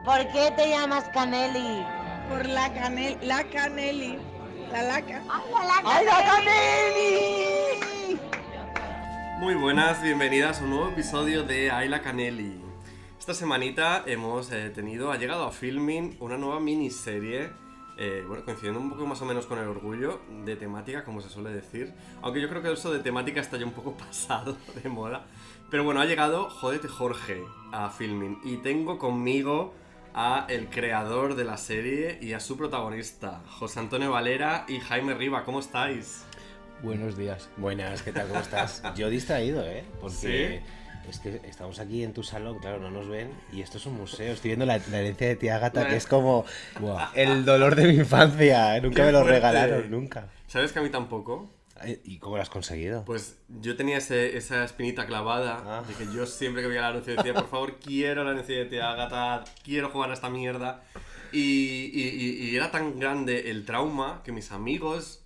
¿Por qué te llamas Caneli? Por la Caneli, la laca. ¡Ay, la Caneli! Muy buenas, bienvenidas a un nuevo episodio de Ayla Caneli. Esta semanita ha llegado a Filmin una nueva miniserie, coincidiendo un poco más o menos con el orgullo de temática, como se suele decir. Aunque yo creo que eso de temática está ya un poco pasado de moda. Pero bueno, ha llegado Jódete Jorge a Filmin y tengo conmigo a el creador de la serie y a su protagonista, José Antonio Valera y Jaime Riva. ¿Cómo estáis? Buenos días. Buenas, ¿qué tal? ¿Cómo estás? Yo distraído, porque ¿Sí? es que estamos aquí en tu salón, claro, no nos ven, y esto es un museo. Estoy viendo la herencia de tía Ágata, que es como el dolor de mi infancia. Nunca ¡Qué me lo fuerte! regalaron, nunca. ¿Sabes que a mí tampoco? ¿Y cómo lo has conseguido? Pues yo tenía esa espinita clavada de que yo siempre que veía el anuncio decía, por favor, quiero el anuncio de tía Ágata, quiero jugar a esta mierda. Y era tan grande el trauma que mis amigos,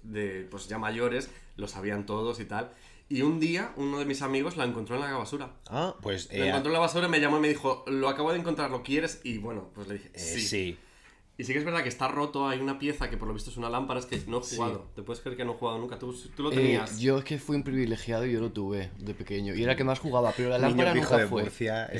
pues ya mayores, lo sabían todos y tal. Y un día, uno de mis amigos la encontró en la basura. Pues... La encontró en la basura, me llamó y me dijo, lo acabo de encontrar, ¿lo quieres? Y bueno, pues le dije, sí. Y sí que es verdad que está roto, hay una pieza que por lo visto es una lámpara, es que no he jugado. Sí. ¿Te puedes creer que no he jugado nunca? ¿Tú lo tenías? Yo es que fui un privilegiado y yo lo tuve de pequeño. Y era el que más jugaba, pero la lámpara nunca fue.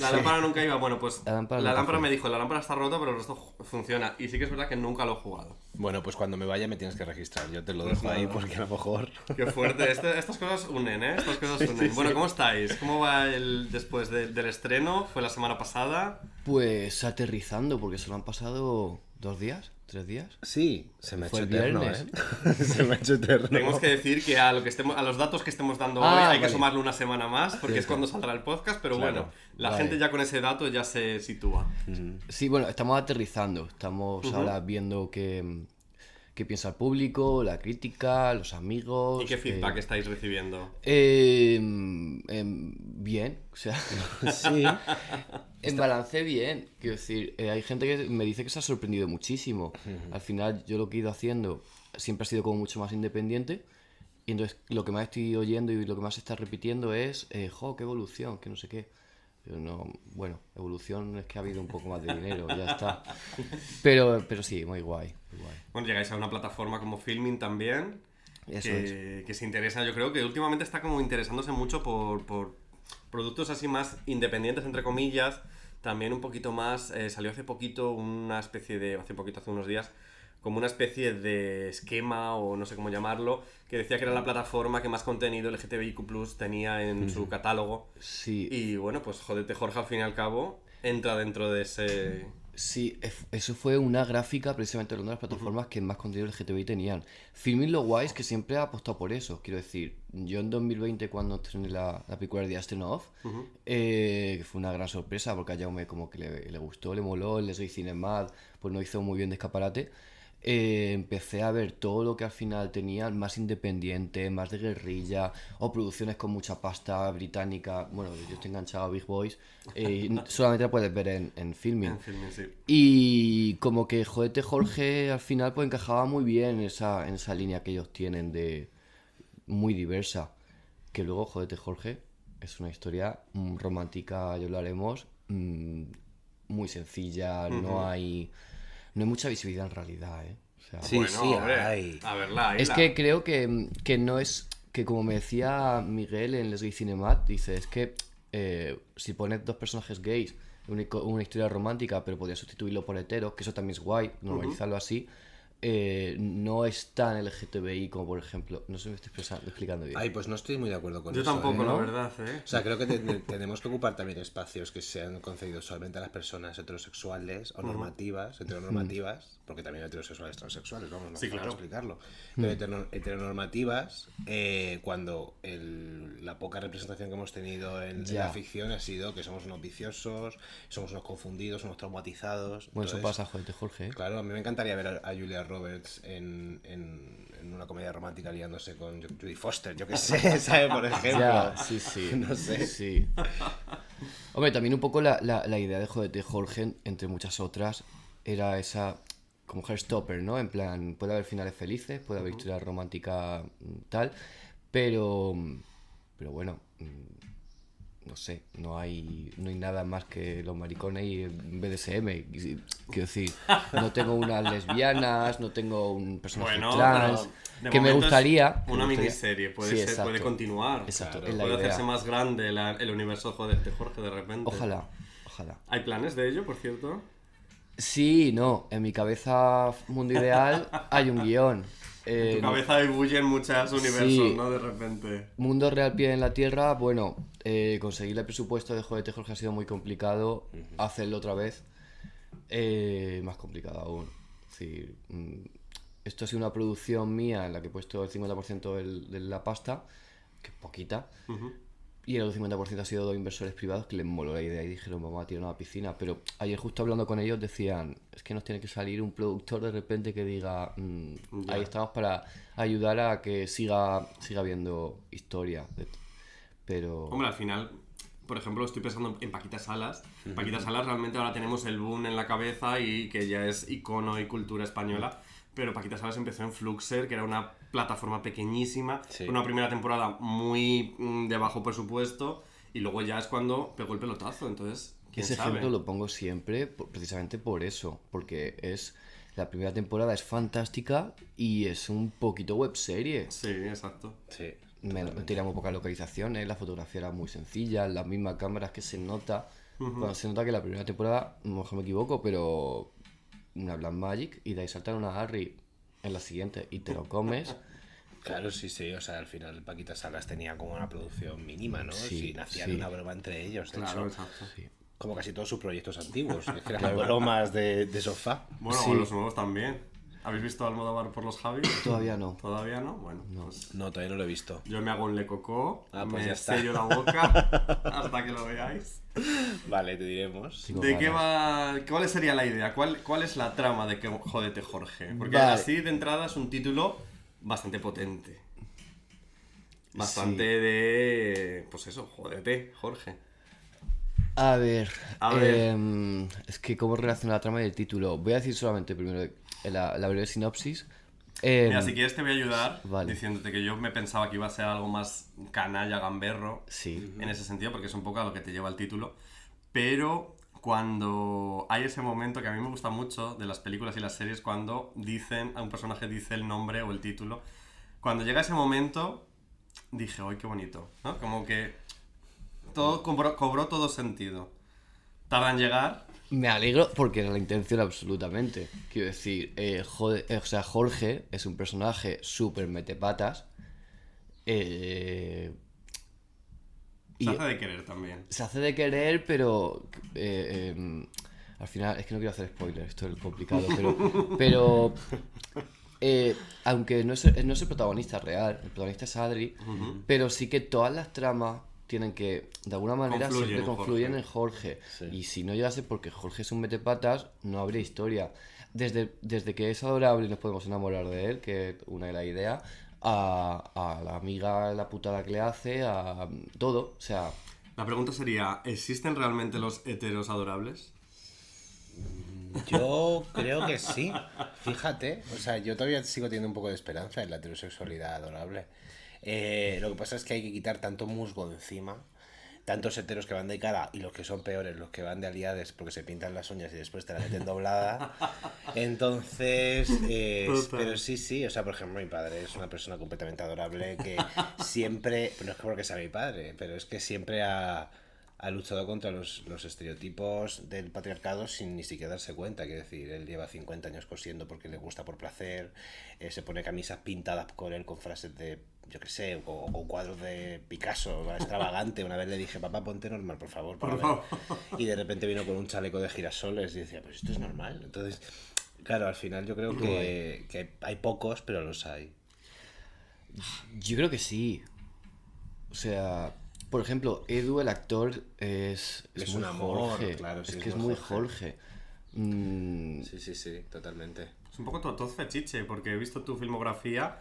La lámpara nunca iba. Bueno, pues la lámpara me dijo, la lámpara está rota, pero el resto funciona. Y sí que es verdad que nunca lo he jugado. Bueno, pues cuando me vaya me tienes que registrar. Yo te lo dejo ahí porque a lo mejor... Qué fuerte. Estas cosas unen, ¿eh? Estas cosas unen. Bueno, ¿cómo estáis? ¿Cómo va después del estreno? ¿Fue la semana pasada? Pues aterrizando, porque se lo han pasado 2 días. 3 días. Sí, se me ha Fue hecho eterno, viernes. Se me ha hecho eterno. Tenemos que decir que a los datos que estemos dando hoy hay que sumarle una semana más, porque es cuando saldrá el podcast, pero claro, bueno, la gente ya con ese dato ya se sitúa. Sí, bueno, estamos aterrizando. Estamos ahora viendo qué piensa el público, la crítica, los amigos. ¿Y qué feedback estáis recibiendo? Bien, o sea, Sí. en balance bien. Quiero decir, hay gente que me dice que se ha sorprendido muchísimo. Al final, yo lo que he ido haciendo siempre ha sido como mucho más independiente. Y entonces, lo que más estoy oyendo y lo que más se está repitiendo es, qué evolución, que no sé qué. Pero no, bueno, evolución es que ha habido un poco más de dinero, ya está. Pero sí, muy guay, muy guay. Bueno, llegáis a una plataforma como Filmin también, que se interesa, yo creo que últimamente está como interesándose mucho por productos así más independientes, entre comillas. También un poquito más, salió hace poquito hace unos días, como una especie de esquema, o no sé cómo llamarlo, que decía que era la plataforma que más contenido LGTBIQ+ tenía en su catálogo. Sí. Y bueno, pues Jódete Jorge al fin y al cabo entra dentro de ese... Sí, eso fue una gráfica precisamente de una de las plataformas que más contenido LGTBI tenían. Filmin lo guay es que siempre ha apostado por eso. Quiero decir, yo en 2020 cuando estrené la película de Aston Off, que fue una gran sorpresa porque a Jaume como que le gustó, le moló, el Leslie Cinemat, pues no hizo muy bien de escaparate. Empecé a ver todo lo que al final tenían más independiente, más de guerrilla o producciones con mucha pasta británica. Bueno, yo estoy enganchado a Big Boys y solamente la puedes ver en Filmin. En Filmin, sí. Y como que Jódete Jorge al final pues encajaba muy bien en esa línea que ellos tienen de muy diversa. Que luego Jódete Jorge es una historia romántica, ya lo haremos, muy sencilla, no hay mucha visibilidad en realidad, ¿eh? O sea, Sí, Bueno, sí, hombre, hay. a verla, es que creo que no es... Que como me decía Miguel en Leslie Cinemat, dice, es que si pones 2 personajes gays, una historia romántica, pero podrías sustituirlo por heteros, que eso también es guay, normalizarlo así, no es tan LGTBI como por ejemplo... No sé si me estoy explicando bien. Ay, pues no estoy muy de acuerdo con yo eso. tampoco, la ¿no? verdad, ¿eh? O sea, creo que tenemos que ocupar también espacios que sean concedidos solamente a las personas heterosexuales o normativas, heteronormativas, porque también hay heterosexuales transexuales, vamos, no Sí, hace falta claro. explicarlo. Pero heteronormativas, cuando la poca representación que hemos tenido en la ficción ha sido que somos unos viciosos, somos unos confundidos, unos traumatizados. Bueno, Entonces, eso pasa, Jódete Jorge, ¿eh? claro, a mí me encantaría ver a Julia Roberts en una comedia romántica liándose con Judy Foster, yo qué sé, ¿sabes? Por ejemplo. Ya, sí. No sé. Sí. Hombre, también un poco la idea de Jódete Jorge, entre muchas otras, era esa como Heartstopper, ¿no? En plan, puede haber finales felices, puede haber historia romántica tal, pero bueno, no sé, no hay nada más que los maricones y el BDSM. Quiero decir, no tengo unas lesbianas, no tengo un personaje Bueno, trans, pero de que me momento es gustaría... una me gustaría- miniserie, puede, Sí, ser, puede exacto. continuar. Exacto, Claro, es la puede idea. hacerse más grande el universo de Jorge de repente. Ojalá. ¿Hay planes de ello, por cierto? Sí, no, en mi cabeza mundo ideal hay un guión. En tu No- cabeza ebullen muchos universos, Sí. ¿no? De repente. Mundo real pie en la tierra, bueno, conseguir el presupuesto de Jodete Jorge ha sido muy complicado. Hacerlo otra vez, más complicado aún. Es decir, esto ha sido una producción mía en la que he puesto el 50% de la pasta, que es poquita, y el otro 50% ha sido dos inversores privados que les moló la idea y dijeron vamos a tirar una piscina. Pero ayer justo hablando con ellos decían, es que nos tiene que salir un productor de repente que diga, Ya. ahí estamos para ayudar a que siga habiendo historia. Pero... Hombre, al final, por ejemplo, estoy pensando en Paquita Salas. Paquita Salas realmente ahora tenemos el boom en la cabeza y que ya es icono y cultura española. Pero Paquita Salas empezó en Fluxer, que era una plataforma pequeñísima, Sí. una primera temporada muy de bajo presupuesto, y luego ya es cuando pegó el pelotazo, entonces, ¿quién Ese sabe? ejemplo lo pongo siempre precisamente por eso, porque la primera temporada es fantástica y es un poquito webserie. Sí, exacto. Sí. Teníamos pocas localizaciones, la fotografía era muy sencilla, las mismas cámaras que se nota. Cuando se nota que la primera temporada, a lo mejor me equivoco, pero una Blackmagic y de ahí saltan una Harry en la siguiente y te lo comes. Claro, sí, sí, o sea, al final Paquita Salas tenía como una producción mínima, ¿no? Sí, Sí, hacían sí. una broma entre ellos, de Claro, hecho, exacto. como casi todos sus proyectos antiguos, es que eran bromas de sofá. Bueno, Sí. o los nuevos también. ¿Habéis visto Almodóvar por los Javis? Todavía no. ¿Todavía no? Bueno, pues No, todavía no lo he visto. yo me hago un Le Coco, Ah, pues me ya está. sello la boca hasta que lo veáis. Vale, te diremos. Tengo ¿De qué ganas. va? ¿Cuál sería la idea? ¿Cuál es la trama de que Jódete Jorge? Porque Vale. así de entrada es un título bastante potente. Bastante de... Pues eso, Jódete Jorge. A ver, A ver. es que cómo relaciona la trama y el título. Voy a decir solamente primero la breve sinopsis. Mira, si quieres te voy a ayudar Vale. diciéndote que yo me pensaba que iba a ser algo más canalla, gamberro, Sí. en ese sentido, porque es un poco a lo que te lleva el título. Pero cuando hay ese momento que a mí me gusta mucho de las películas y las series, cuando a un personaje dice el nombre o el título, cuando llega ese momento, dije, ¡ay, qué bonito! ¿No? Como que todo cobró todo sentido. Tarda en llegar. Me alegro porque era la intención absolutamente. Quiero decir, o sea, Jorge es un personaje súper metepatas. Se Y hace de querer también. se hace de querer, pero al final, es que no quiero hacer spoilers, esto es complicado, pero aunque no es el protagonista real, el protagonista es Adri, pero sí que todas las tramas tienen que, de alguna manera, Confluyen siempre en confluyen Jorge. en Jorge. Sí. Y si no llegase porque Jorge es un metepatas, no habría historia. Desde que es adorable y nos podemos enamorar de él, que es una de las ideas, a la amiga, la putada que le hace, a todo. O sea, La pregunta sería, ¿existen realmente los heteros adorables? Yo creo que sí, fíjate, o sea, yo todavía sigo teniendo un poco de esperanza en la heterosexualidad adorable. Lo que pasa es que hay que quitar tanto musgo de encima, tantos heteros que van de cara y los que son peores, los que van de aliades porque se pintan las uñas y después te la meten doblada. Entonces, Total. pero sí, o sea, por ejemplo, mi padre es una persona completamente adorable que siempre, no es que porque sea mi padre, pero es que siempre ha luchado contra los estereotipos del patriarcado sin ni siquiera darse cuenta. Quiero decir, él lleva 50 años cosiendo porque le gusta por placer, se pone camisas pintadas con él con frases de, yo qué sé, o con cuadros de Picasso, extravagante. Una vez le dije, papá, ponte normal, por favor. para Por ver". Y de repente vino con un chaleco de girasoles y decía, pues esto es normal. Entonces, claro, al final yo creo que hay pocos, pero los hay. yo creo que sí. O sea, por ejemplo, Edu, el actor, es Es muy un amor, Jorge. claro, sí, es es que es muy muy Jorge. Jorge. Sí, totalmente. Es un poco totoz fetiche, porque he visto tu filmografía,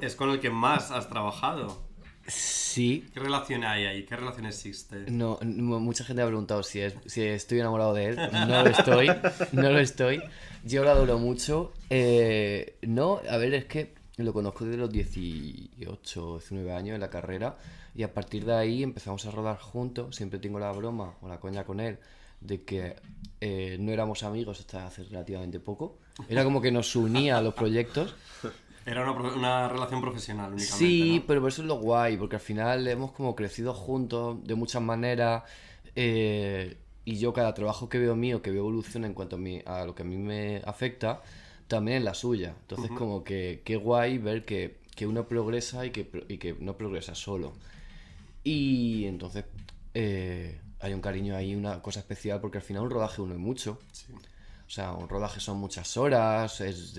es con el que más has trabajado. Sí. ¿Qué relación hay ahí? ¿Qué relación existe? Mucha gente me ha preguntado si estoy enamorado de él. No lo estoy. No lo estoy. Yo lo adoro mucho. No, a ver, es que lo conozco desde los 18, 19 años en la carrera y a partir de ahí empezamos a rodar juntos. Siempre tengo la broma o la coña con él de que no éramos amigos hasta hace relativamente poco. Era como que nos unía a los proyectos. Era una relación profesional únicamente, Sí, ¿no? pero por eso es lo guay, porque al final hemos como crecido juntos de muchas maneras y yo cada trabajo que veo mío, que veo evolución en cuanto a lo que a mí me afecta, también en la suya. Entonces como que qué guay ver que uno progresa y que no progresa solo. Y entonces hay un cariño ahí, una cosa especial, porque al final un rodaje uno es mucho. Sí. O sea, un rodaje son muchas horas, es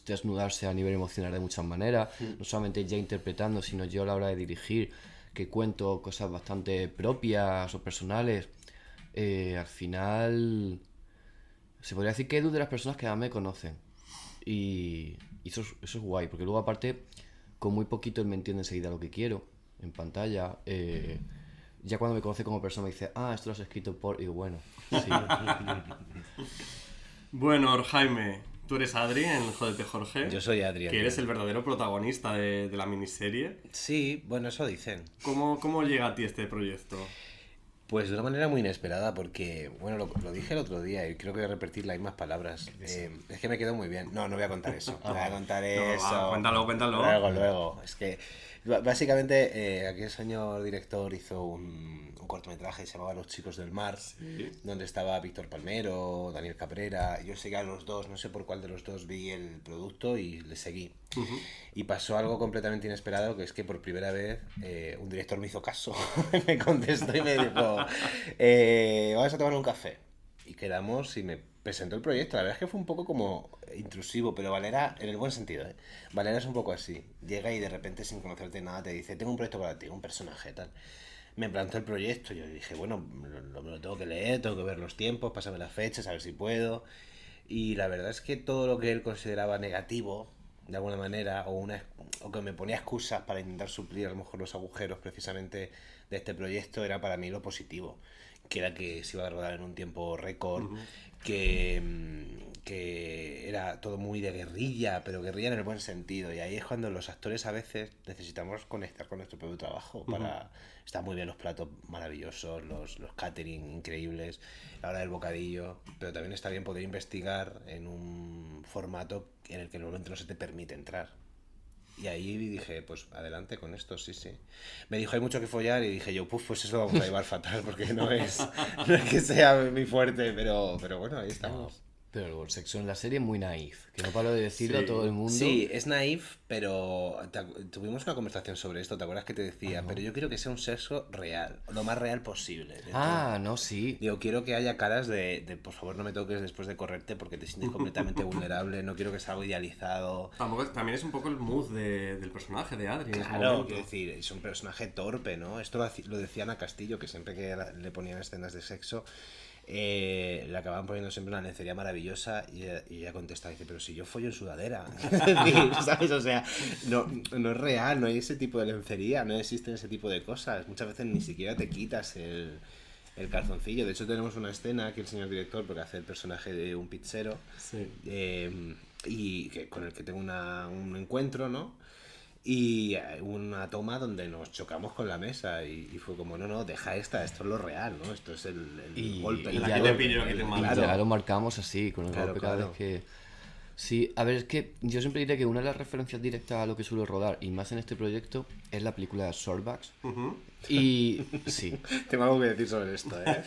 desnudarse a nivel emocional de muchas maneras, no solamente ya interpretando, sino yo a la hora de dirigir, que cuento cosas bastante propias o personales. Al final, se podría decir que Edu de las personas que más me conocen. Y eso es guay, porque luego aparte, con muy poquito él me entiende enseguida lo que quiero, en pantalla. Ya cuando me conoce como persona me dice, esto lo has escrito por... Y digo, bueno, sí. Bueno, Jaime, tú eres Adri en Jódete Jorge. Yo soy Adri. Que eres el verdadero protagonista de la miniserie. Sí, bueno, eso dicen. ¿Cómo llega a ti este proyecto? Pues de una manera muy inesperada, porque, bueno, lo dije el otro día y creo que voy a repetir las mismas palabras. Es que me quedó muy bien. No voy a contar eso. No voy a contar eso. Cuéntalo. Luego. Es que, básicamente, aquí el señor director hizo un cortometraje que se llamaba Los Chicos del Mar, Sí. donde estaba Víctor Palmero, Daniel Cabrera. Yo seguía a los dos, no sé por cuál de los dos vi el producto y le seguí. Y pasó algo completamente inesperado, que es que por primera vez un director me hizo caso, me contestó y me dijo, vamos a tomar un café. Y quedamos y me presentó el proyecto. La verdad es que fue un poco como intrusivo, pero Valera, en el buen sentido, ¿eh? Valera es un poco así. Llega y de repente, sin conocerte nada, te dice, tengo un proyecto para ti, un personaje, tal. Me plantó el proyecto, yo dije, bueno, lo tengo que leer, tengo que ver los tiempos, pásame las fechas, a ver si puedo. Y la verdad es que todo lo que él consideraba negativo, de alguna manera, o que me ponía excusas para intentar suplir a lo mejor los agujeros precisamente de este proyecto, era para mí lo positivo, que era que se iba a rodar en un tiempo récord, que era todo muy de guerrilla, pero guerrilla en el buen sentido, y ahí es cuando los actores a veces necesitamos conectar con nuestro propio trabajo para... Están muy bien los platos maravillosos, los catering increíbles, la hora del bocadillo, pero también está bien poder investigar en un formato en el que normalmente no se te permite entrar. Y ahí dije, pues adelante con esto, sí. Me dijo, hay mucho que follar, y dije yo, pues eso lo vamos a llevar fatal, porque no es que sea muy fuerte, pero bueno, ahí estamos. Pero el sexo en la serie es muy naif, que no paro de decirlo Sí. a todo el mundo. Sí, es naif, pero tuvimos una conversación sobre esto, ¿te acuerdas que te decía? Pero yo quiero que sea un sexo real, lo más real posible. No, sí. Digo, quiero que haya caras de por favor no me toques después de correrte porque te sientes completamente vulnerable, no quiero que sea algo idealizado. También es un poco el mood del personaje de Adri en ese Claro, momento. quiero decir, es un personaje torpe, ¿no? Esto lo decía Ana Castillo, que siempre que le ponían escenas de sexo, le acababan poniendo siempre una lencería maravillosa y ella contesta, dice, pero si yo follo en sudadera. ¿Sabes? O sea, no es real, no hay ese tipo de lencería, no existen ese tipo de cosas. Muchas veces ni siquiera te quitas el calzoncillo. De hecho, tenemos una escena que el señor director, porque hace el personaje de un pizzero, Sí. y con el que tengo un encuentro, ¿no? Y una toma donde nos chocamos con la mesa y fue como, no, deja esto es lo real, ¿no? Esto es el golpe. y el ya golpe, te pillo, aquí te mando. Ya lo marcamos así, con el Claro, golpe cada claro. vez que... Sí, a ver, es que yo siempre diré que una de las referencias directas a lo que suelo rodar, y más en este proyecto, es la película Shortbacks. Y sí. Tengo algo que decir sobre esto, ¿eh?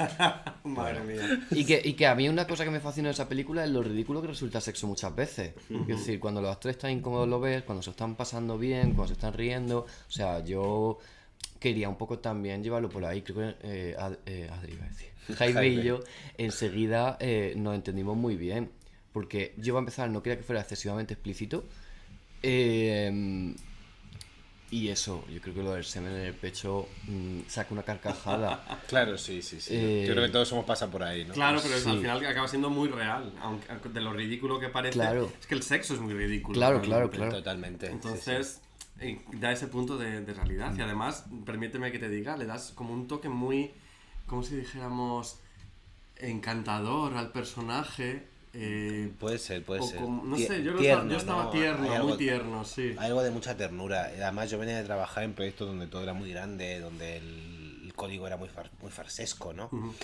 Madre mía. Y que a mí una cosa que me fascina de esa película es lo ridículo que resulta sexo muchas veces. Es decir, cuando los actores están incómodos lo ves, cuando se están pasando bien, cuando se están riendo. O sea, yo quería un poco también llevarlo por ahí. Creo que Adri iba a decir. Jaime y yo enseguida nos entendimos muy bien. Porque yo, para empezar, no quería que fuera excesivamente explícito. Y eso, yo creo que lo del semen en el pecho saca una carcajada. Claro, sí. Yo creo que todos hemos pasado por ahí, ¿no? Claro, pero Sí. al final acaba siendo muy real, aunque de lo ridículo que parece. Claro. Es que el sexo es muy ridículo. Claro, realmente. claro. Totalmente. Entonces, da ese punto de realidad. Y además, permíteme que te diga, le das como un toque muy, como si dijéramos, encantador al personaje, Puede ser. No sé, yo Tierno, estaba ¿no? tierno, Hay algo- muy tierno, sí. Hay algo de mucha ternura. Además, yo venía de trabajar en proyectos donde todo era muy grande, donde el código era muy farsesco, ¿no? Ujú.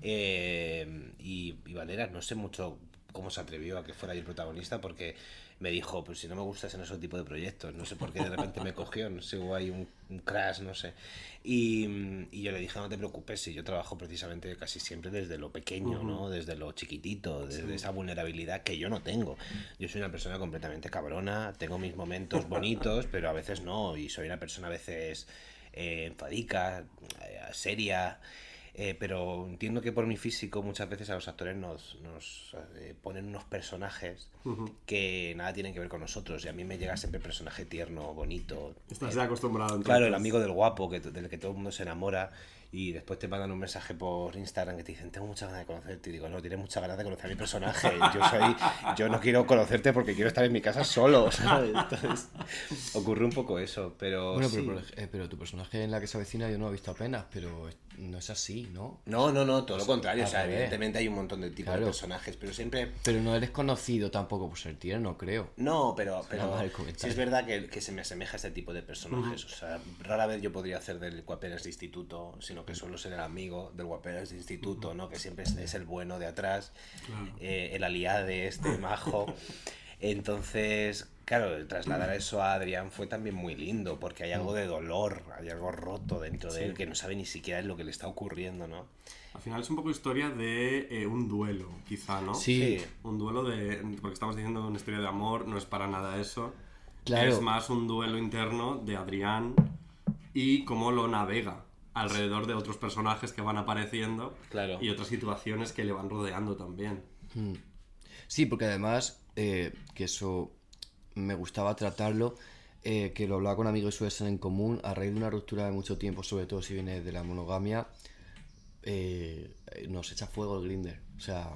Y Valeras, no sé mucho cómo se atrevió a que fuera yo el protagonista, porque me dijo, pues si no me gustas en ese tipo de proyectos, no sé por qué de repente me cogió, no sé, hubo ahí un crash, no sé. Y yo le dije, no te preocupes, si yo trabajo precisamente casi siempre desde lo pequeño, ¿no? Desde lo chiquitito, desde esa vulnerabilidad que yo no tengo. Yo soy una persona completamente cabrona, tengo mis momentos bonitos, pero a veces no, y soy una persona a veces enfadica, seria. Pero entiendo que por mi físico muchas veces a los actores nos ponen unos personajes que nada tienen que ver con nosotros, y a mí me llega siempre personaje tierno, bonito. Estás ya acostumbrado, entonces. Claro, el amigo del guapo, del que todo el mundo se enamora, y después te mandan un mensaje por Instagram que te dicen, tengo muchas ganas de conocerte, y digo, no, tienes muchas ganas de conocer a mi personaje, yo no quiero conocerte porque quiero estar en mi casa solo, ¿sabes? Entonces, ocurre un poco eso, pero Bueno, sí. pero tu personaje en La que se avecina yo no lo he visto apenas, pero no es así, ¿no? No, todo lo contrario, o sea, Al revés. evidentemente hay un montón de tipos de Claro. personajes, pero siempre... Pero no eres conocido tampoco por ser tierno, creo. No, pero mal sí comentario. es verdad que se me asemeja a este tipo de personajes. O sea, rara vez yo podría hacer del guaperas de instituto, sino que suelo ser el amigo del guaperas de instituto, ¿no? Que siempre es el bueno de atrás, el aliade, este majo. Entonces, claro, trasladar eso a Adrián fue también muy lindo, porque hay algo de dolor, hay algo roto dentro de él que no sabe ni siquiera lo que le está ocurriendo, ¿no? Al final es un poco historia de un duelo, quizá, ¿no? Sí. Un duelo porque estamos diciendo una historia de amor, no es para nada eso. Claro. Es más un duelo interno de Adrián y cómo lo navega alrededor de otros personajes que van apareciendo, Claro. y otras situaciones que le van rodeando también. Sí, porque además, que eso me gustaba tratarlo, que lo hablaba con amigos y suelen en común, a raíz de una ruptura de mucho tiempo, sobre todo si viene de la monogamia, nos echa fuego el Grindr. O sea,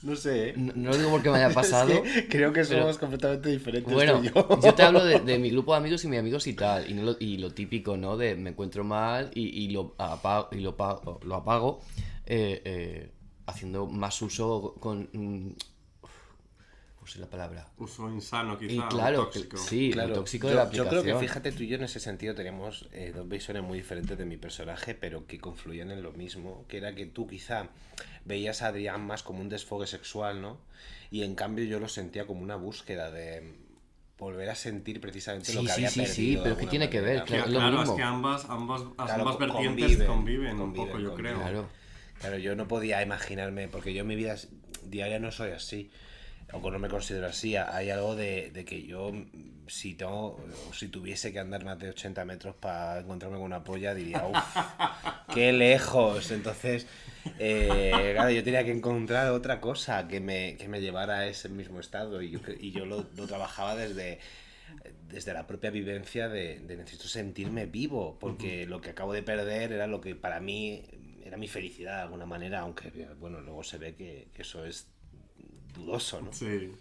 No sé, no lo digo porque me haya pasado. Es que creo que pero- somos completamente diferentes Bueno, tú y yo. yo te hablo de mi grupo de amigos y mis amigos y tal, y lo típico, ¿no? De me encuentro mal y lo apago haciendo más uso con... no sé la palabra. Uso insano, quizá, Y o claro, tóxico. sí, Claro, lo tóxico de la yo aplicación. creo que, fíjate, tú y yo en ese sentido teníamos dos visiones muy diferentes de mi personaje, pero que confluían en lo mismo, que era que tú quizá veías a Adrián más como un desfogue sexual, ¿no? Y en cambio yo lo sentía como una búsqueda de volver a sentir precisamente lo Sí, que sí, había sí, perdido. sí, de pero ¿qué alguna tiene que ver? manera. Claro, es lo Claro, es mismo. que ambas Claro, ambas vertientes conviven un poco, yo creo. Claro. Claro, yo no podía imaginarme, porque yo en mi vida diaria no soy así, o no me considero así. Hay algo de que yo, si tuviese que andar más de 80 metros para encontrarme con una polla, diría, uff, qué lejos. Entonces, claro, yo tenía que encontrar otra cosa que me llevara a ese mismo estado, y yo lo trabajaba desde la propia vivencia de necesito sentirme vivo, porque lo que acabo de perder era lo que para mí era mi felicidad de alguna manera, aunque bueno, luego se ve que eso es dudoso, ¿no? Sí.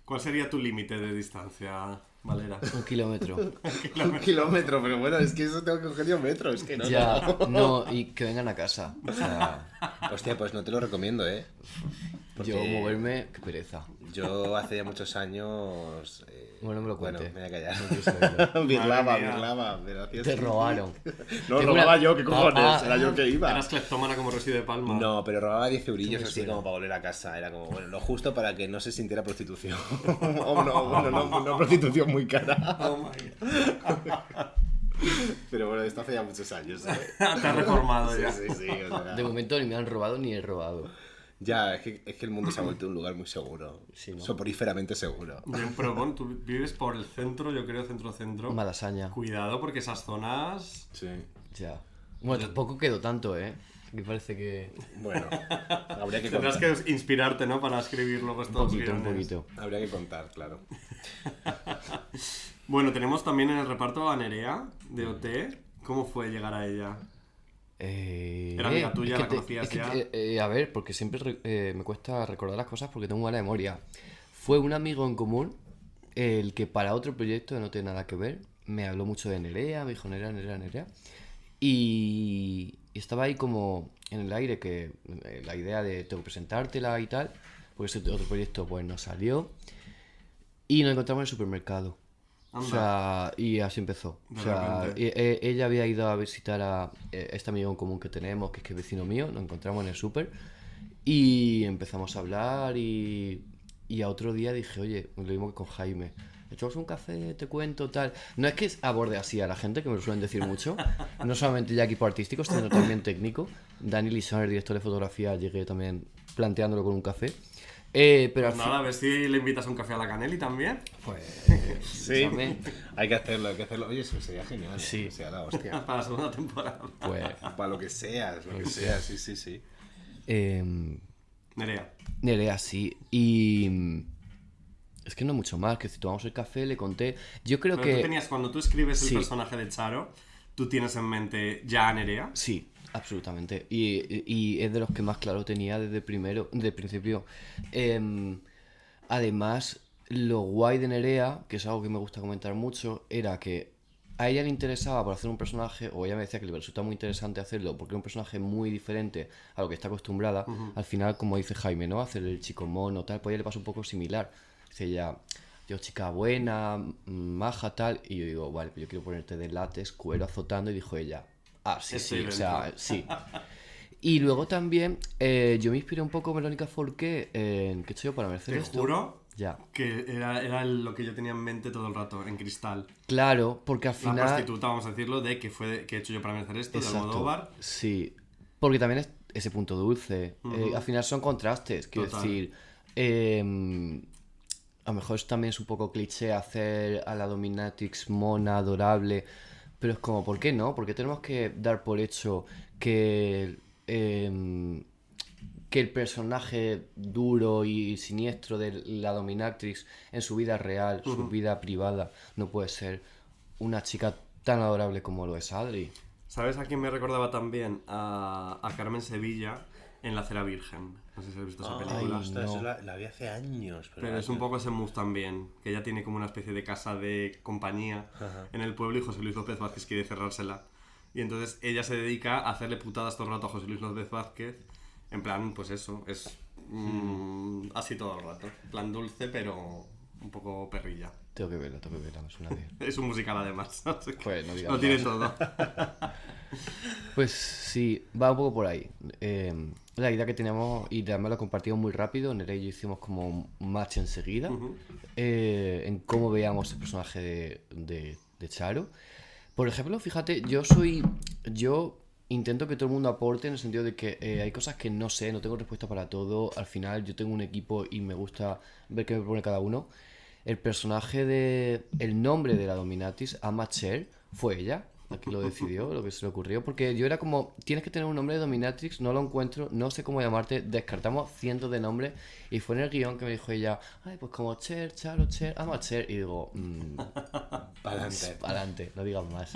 ¿Cuál sería tu límite de distancia, Valera? 1 kilómetro. Un kilómetro, pero bueno, es que eso tengo que coger yo metro, es que no. Ya, no, y que vengan a casa. O sea, Hostia, pues no te lo recomiendo, ¿eh? Porque yo moverme, qué pereza. Yo hace ya muchos años... Bueno, no me lo Bueno, cuentes. me voy a callar. No quiero saberlo. Birlaba, gracias. Te robaron. No, Tengo robaba una- yo, ¿qué cojones? Ah, Era yo el que iba. ¿Eras cleptómana como Rosy de Palma? No, pero robaba 10 eurillos me así suena. como para volver a casa. Era como, bueno, lo justo para que no se sintiera prostitución. O no, bueno, no prostitución muy cara. Oh my God. Pero bueno, esto hace ya muchos años, ¿eh? Te has reformado ya. Sí, o sea, De momento ni me han robado ni he robado. ya, es que el mundo se ha vuelto un lugar muy seguro. Sí, ¿no? Soporíferamente seguro. Bien, pero bueno, tú vives por el centro, yo creo, centro. Malasaña. Cuidado porque esas zonas... Sí. Ya. Bueno, tampoco quedó tanto, ¿eh? Me parece que... Bueno, habría que Tendrás contar. que inspirarte, ¿no? Para escribir luego Un estos poquito, un guiones. poquito. Habría que contar, claro. Bueno, tenemos también en el reparto a Nerea, de OT. ¿Cómo fue llegar a ella? Era amiga tuya, la conocías ya. A ver, porque siempre me cuesta recordar las cosas porque tengo buena memoria. Fue un amigo en común el que para otro proyecto que no tiene nada que ver me habló mucho de Nerea, me dijo Nerea. Y estaba ahí como en el aire que la idea de tengo que presentártela y tal, porque ese otro proyecto pues no salió. Y nos encontramos en el supermercado. Anda. O sea, y así empezó. De O sea, repente. ella había ido a visitar a este amigo en común que tenemos, que es vecino mío, nos encontramos en el súper y empezamos a hablar y a otro día dije, oye, lo mismo que con Jaime, echamos un café, te cuento, tal. No es que aborde así a la gente, que me lo suelen decir mucho, no solamente ya equipo artístico, sino también técnico. Dani Lison, el director de fotografía, llegué también planteándolo con un café. Pero al Pues nada, a ver si le invitas a un café a la Canelli también. Sí, escúchame, hay que hacerlo, hay que hacerlo. Oye, eso sería genial. Sí. Que sea la hostia. Para la segunda temporada. pues Para lo que sea, sí, sí, sí. Nerea. Nerea, sí. Y es que no mucho más, que si tomamos el café le conté. Yo creo Pero tú que... tenías, cuando tú escribes Sí. el personaje de Charo, tú tienes en mente ya a Nerea. Sí, absolutamente. Y es de los que más claro tenía desde principio. Además, lo guay de Nerea, que es algo que me gusta comentar mucho, era que a ella le interesaba por hacer un personaje, o ella me decía que le resulta muy interesante hacerlo, porque era un personaje muy diferente a lo que está acostumbrada. Al final, como dice Jaime, ¿no? Hacer el chico mono, tal, pues a ella le pasa un poco similar. Dice ella, yo chica buena, maja, tal, y yo digo, vale, pues yo quiero ponerte de látex, cuero azotando, y dijo ella, ah, sí, Estoy sí, o sea, dentro. sí. Y luego también, yo me inspiré un poco en Verónica Forqué, en ¿qué he hecho yo para merecer Te esto? juro Ya. que era lo que yo tenía en mente todo el rato, en Cristal. Claro, porque al La final... prostituta, vamos a decirlo, de que he hecho yo para merecer esto, de Exacto. Almodóvar. Sí, porque también es ese punto dulce. Al final son contrastes, quiero Total. decir. A lo mejor también es un poco cliché hacer a la dominatrix mona, adorable, pero es como, ¿por qué no? Porque tenemos que dar por hecho que el personaje duro y siniestro de la dominatrix en su vida real, su vida privada, no puede ser una chica tan adorable como lo es Adri. ¿Sabes a quién me recordaba también? A Carmen Sevilla en La Cera Virgen. No sé si has visto esa película. Ostras, no. eso la vi hace años. Pero es un poco ese mood también, que ella tiene como una especie de casa de compañía en el pueblo y José Luis López Vázquez quiere cerrársela. Y entonces ella se dedica a hacerle putadas todo el rato a José Luis López Vázquez. En plan, pues eso, es así todo el rato. En plan dulce, pero un poco perrilla. Tengo que verla, me suena bien. Es un musical además. Así que Pues no digas lo tiene más. todo. Pues sí, va un poco por ahí. La idea que teníamos, y además lo compartimos muy rápido, Nerea y yo hicimos como un match enseguida, en cómo veíamos el personaje de Charo. Por ejemplo, fíjate, yo intento que todo el mundo aporte en el sentido de que hay cosas que no sé, no tengo respuesta para todo. Al final yo tengo un equipo y me gusta ver qué me propone cada uno. El nombre de la Dominatrix, Ama Cher, fue ella la que lo decidió, lo que se le ocurrió, porque yo era como, tienes que tener un nombre de Dominatrix, no lo encuentro, no sé cómo llamarte, descartamos cientos de nombres, y fue en el guión que me dijo ella, ay, pues como Cher, Charo, Cher, Ama Cher, y digo, Pa'lante. adelante, no digas más.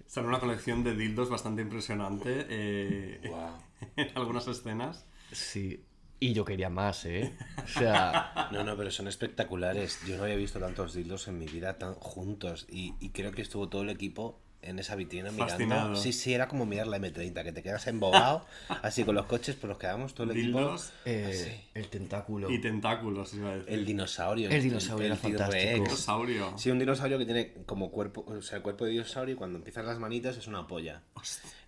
Sale una colección de dildos bastante impresionante Guau. en algunas escenas. Sí, y yo quería más, ¿eh? O sea, No, pero son espectaculares. Yo no había visto tantos dildos en mi vida tan juntos. Y creo que estuvo todo el equipo en esa vitrina mirando. Fascinado. Sí, era como mirar la M30, que te quedas embobado, así con los coches, pues nos quedamos todo el equipo. Dildos el tentáculo. y tentáculos, iba a decir. El dinosaurio. El dinosaurio era T-Rex. fantástico. Dinosaurio. Sí, un dinosaurio que tiene como cuerpo, o sea, el cuerpo de dinosaurio y cuando empiezan las manitas es una polla.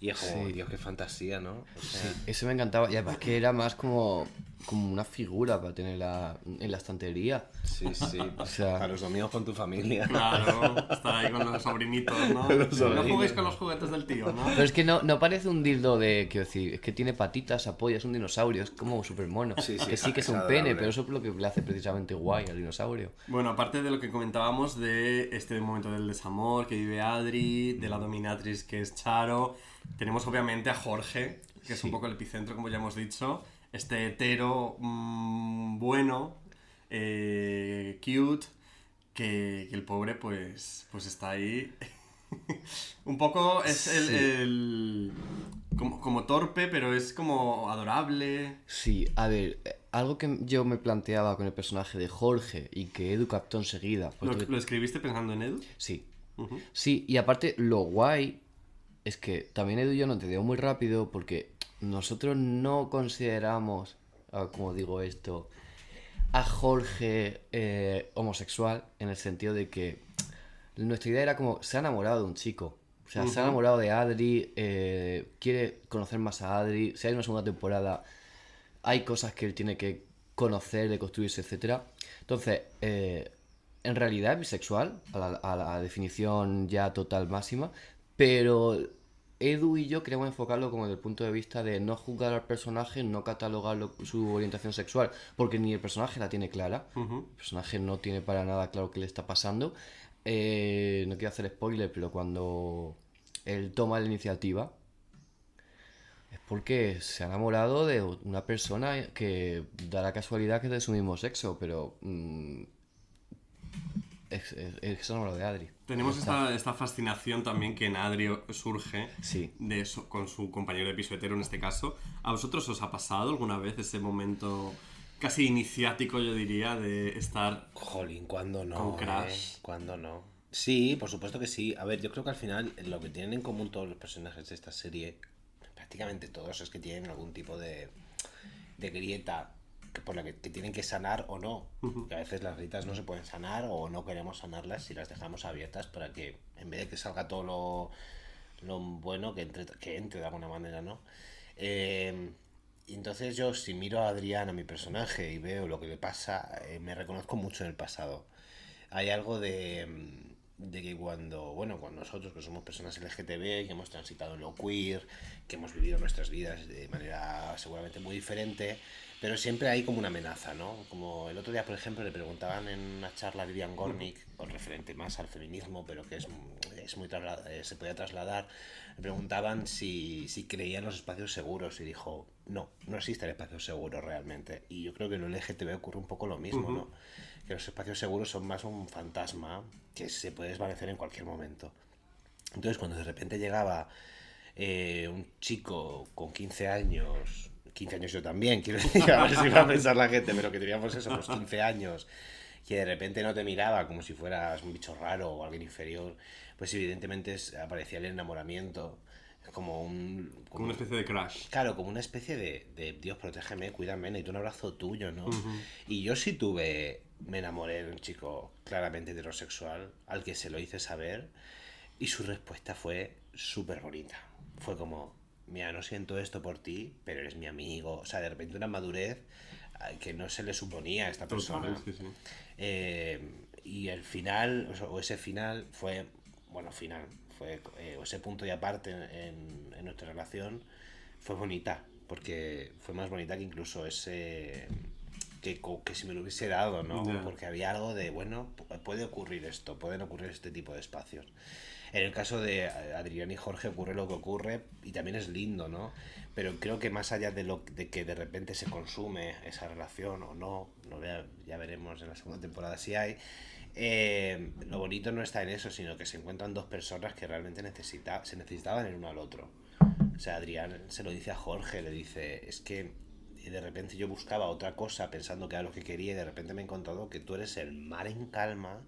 Y es como, Sí. Dios, qué fantasía, ¿no? O sea, Sí, eso me encantaba. Y además que era más como una figura para tenerla en la estantería. sí. O sea- a los domingos con tu familia. Claro, estar ahí con los sobrinitos, ¿no? Los No sobrinos. juguéis con los juguetes del tío, ¿no? Pero es que no parece un dildo quiero decir, es que tiene patitas, apoya, es un dinosaurio, es como súper mono. Sí, que sí que es es un adorable. pene, pero eso es lo que le hace precisamente guay al dinosaurio. Bueno, aparte de lo que comentábamos de este momento del desamor que vive Adri, de la dominatrix que es Charo, tenemos obviamente a Jorge, que es un poco el epicentro, como ya hemos dicho, este hetero bueno, cute, que el pobre pues está ahí. Un poco es como torpe, pero es como adorable. Sí, a ver, algo que yo me planteaba con el personaje de Jorge y que Edu captó enseguida. ¿Lo escribiste pensando en Edu? Sí. Ujú. Sí, y aparte lo guay es que también Edu y yo nos entendemos muy rápido porque nosotros no consideramos, como digo esto, a Jorge homosexual en el sentido de que nuestra idea era como, se ha enamorado de un chico. O sea, se ha enamorado de Adri, quiere conocer más a Adri. Si hay una segunda temporada, hay cosas que él tiene que conocer, de construirse, etcétera. Entonces, en realidad es bisexual, a la definición ya total máxima, pero Edu y yo queremos enfocarlo como desde el punto de vista de no juzgar al personaje, no catalogar su orientación sexual, porque ni el personaje la tiene clara, el personaje no tiene para nada claro qué le está pasando. No quiero hacer spoiler, pero cuando él toma la iniciativa es porque se ha enamorado de una persona que da la casualidad que es de su mismo sexo, pero es enamorado de Adri. Tenemos esta fascinación también que en Adri surge Sí. de eso, con su compañero de piso hetero en este caso. ¿A vosotros os ha pasado alguna vez ese momento casi iniciático, yo diría, de estar Jolín, ¿cuándo no? con crush? ¿Cuándo no? Sí, por supuesto que sí. A ver, yo creo que al final lo que tienen en común todos los personajes de esta serie, prácticamente todos, es que tienen algún tipo de grieta por la que tienen que sanar o no. Que a veces las grietas no se pueden sanar o no queremos sanarlas si las dejamos abiertas para que, en vez de que salga todo lo bueno, que entre de alguna manera, ¿no? Y entonces yo, si miro a Adrián, a mi personaje, y veo lo que le pasa, me reconozco mucho en el pasado. Hay algo de que cuando nosotros que somos personas LGTB, que hemos transitado en lo queer, que hemos vivido nuestras vidas de manera seguramente muy diferente, pero siempre hay como una amenaza, ¿no? Como el otro día, por ejemplo, le preguntaban en una charla a Vivian Gornick, con referente más al feminismo, pero que es muy se podía trasladar, le preguntaban si creía en los espacios seguros y dijo, no existe el espacio seguro realmente. Y yo creo que en lo LGTB ocurre un poco lo mismo, ¿no? Que los espacios seguros son más un fantasma que se puede desvanecer en cualquier momento. Entonces, cuando de repente llegaba un chico con 15 años yo también, quiero decir, a ver si va a pensar la gente, pero que teníamos eso, pues 15 años, que de repente no te miraba como si fueras un bicho raro o alguien inferior, pues evidentemente aparecía el enamoramiento, como Como una especie de crush. Claro, como una especie de Dios, protégeme, cuídame, necesito un abrazo tuyo, ¿no? Y yo sí me enamoré de un chico claramente heterosexual, al que se lo hice saber, y su respuesta fue súper bonita. Fue como, mira, no siento esto por ti, pero eres mi amigo. O sea, de repente una madurez que no se le suponía a esta persona. Sí, sí. Y el final, o ese final fue, fue ese punto y aparte en nuestra relación fue bonita, porque fue más bonita que incluso ese que si me lo hubiese dado, ¿no? Yeah. Porque había algo de, bueno, puede ocurrir esto, pueden ocurrir este tipo de espacios. En el caso de Adrián y Jorge ocurre lo que ocurre y también es lindo, ¿no? Pero creo que más allá de que de repente se consume esa relación o no, ya veremos en la segunda temporada si hay, lo bonito no está en eso, sino que se encuentran dos personas que realmente se necesitaban el uno al otro. O sea, Adrián se lo dice a Jorge, le dice, es que de repente yo buscaba otra cosa pensando que era lo que quería y de repente me he encontrado que tú eres el mar en calma.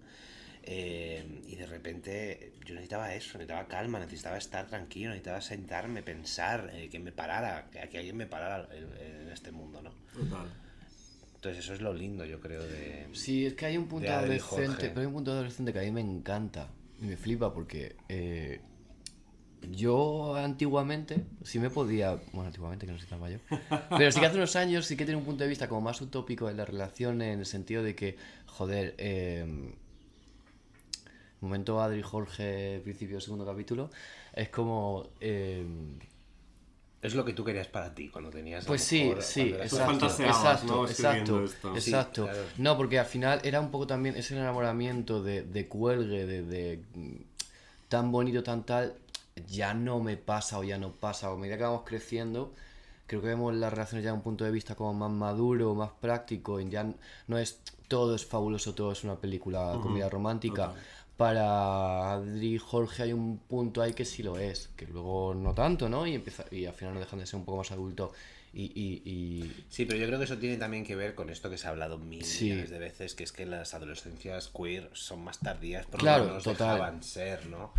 Y de repente yo necesitaba eso, necesitaba calma, necesitaba estar tranquilo, necesitaba sentarme, pensar, que me parara, que alguien me parara en este mundo, ¿no? Total. Entonces eso es lo lindo, yo creo, de... Sí, es que hay un punto de Adri y adolescente, Jorge. pero hay un punto adolescente que a mí me encanta y me flipa porque yo antiguamente, sí me podía, bueno, antiguamente que no soy tan mayor, pero sí que hace unos años sí que tenía un punto de vista como más utópico de la relación en el sentido de que, joder, momento Adri Jorge, principio segundo capítulo, es como... Es lo que tú querías para ti cuando tenías... Pues a lo sí, mejor, sí, cuando eras exacto, fantaseabas, exacto, ¿no? Escribiendo exacto, esto. exacto. Sí, claro. No, porque al final era un poco también ese enamoramiento de cuelgue, de tan bonito, tan tal, ya no me pasa o ya no pasa. A medida que vamos creciendo, creo que vemos las relaciones ya de un punto de vista como más maduro, más práctico, y ya no es todo es fabuloso, todo es una película, comedia romántica. Total. Para Adri y Jorge hay un punto ahí que sí lo es, que luego no tanto, ¿no? Y al final no dejan de ser un poco más adultos. Sí, pero yo creo que eso tiene también que ver con esto que se ha hablado Sí. millones de veces, que es que las adolescencias queer son más tardías, por Claro, lo menos total. dejaban ser, ¿no?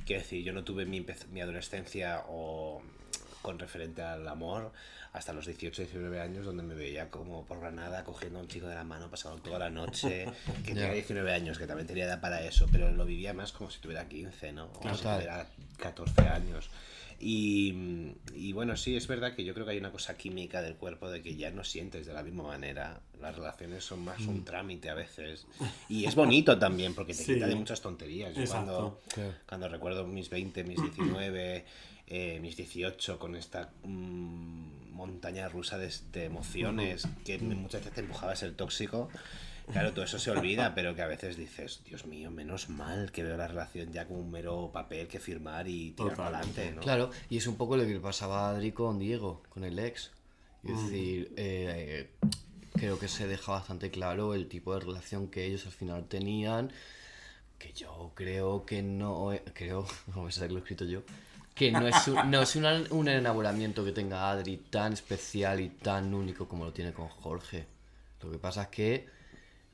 Quiero decir, yo no tuve mi adolescencia o con referente al amor hasta los 18, 19 años, donde me veía como por Granada cogiendo a un chico de la mano, pasando toda la noche, que tenía 19 años, que también tenía edad para eso, pero lo vivía más como si tuviera 15, ¿no? O si tuviera 14 años. Y bueno, sí, es verdad que yo creo que hay una cosa química del cuerpo de que ya no sientes de la misma manera. Las relaciones son más un trámite a veces. Y es bonito también porque te quita de muchas tonterías. Yo cuando recuerdo mis 20, mis 19, mis 18 con esta montaña rusa de emociones que muchas veces te empujaba a ser tóxico. Claro, todo eso se olvida, pero que a veces dices, Dios mío, menos mal que veo la relación ya como un mero papel que firmar y tirar para adelante, ¿no? Claro, y es un poco lo que le pasaba a Adri con Diego, con el ex. Es decir, creo que se deja bastante claro el tipo de relación que ellos al final tenían, que yo creo que no... Creo, vamos a haberlo escrito yo, que no es un enamoramiento que tenga Adri tan especial y tan único como lo tiene con Jorge. Lo que pasa es que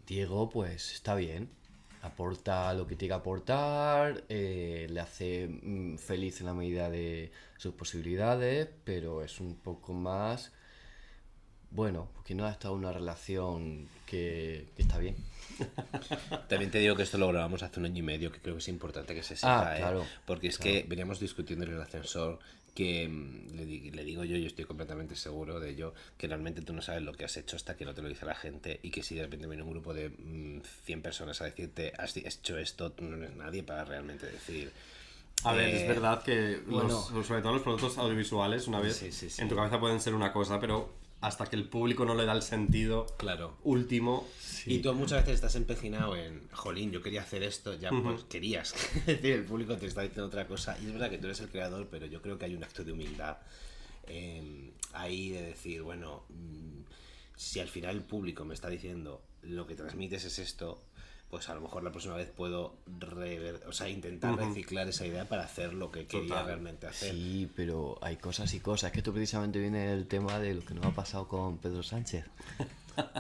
Diego, pues, está bien, aporta lo que tiene que aportar, le hace feliz en la medida de sus posibilidades, pero es un poco más, bueno, porque no ha estado en una relación que está bien. También te digo que esto lo grabamos hace 1 año y medio, que creo que es importante que se sepa, claro, porque es que veníamos discutiendo en el ascensor que le digo yo, y estoy completamente seguro de ello, que realmente tú no sabes lo que has hecho hasta que no te lo dice la gente, y que si de repente viene un grupo de 100 personas a decirte has hecho esto, tú no eres nadie para realmente decir. A ver, es verdad que sobre todo los productos audiovisuales, una vez en tu cabeza pueden ser una cosa, pero hasta que el público no le da el sentido último. Y tú muchas veces estás empecinado en, jolín, yo quería hacer esto, ya pues querías. Es decir, el público te está diciendo otra cosa. Y es verdad que tú eres el creador, pero yo creo que hay un acto de humildad ahí de decir, bueno, si al final el público me está diciendo lo que transmites es esto, pues a lo mejor la próxima vez puedo intentar reciclar esa idea para hacer lo que quería realmente hacer. Sí, pero hay cosas y cosas. Es que esto precisamente viene del tema de lo que nos ha pasado con Pedro Sánchez.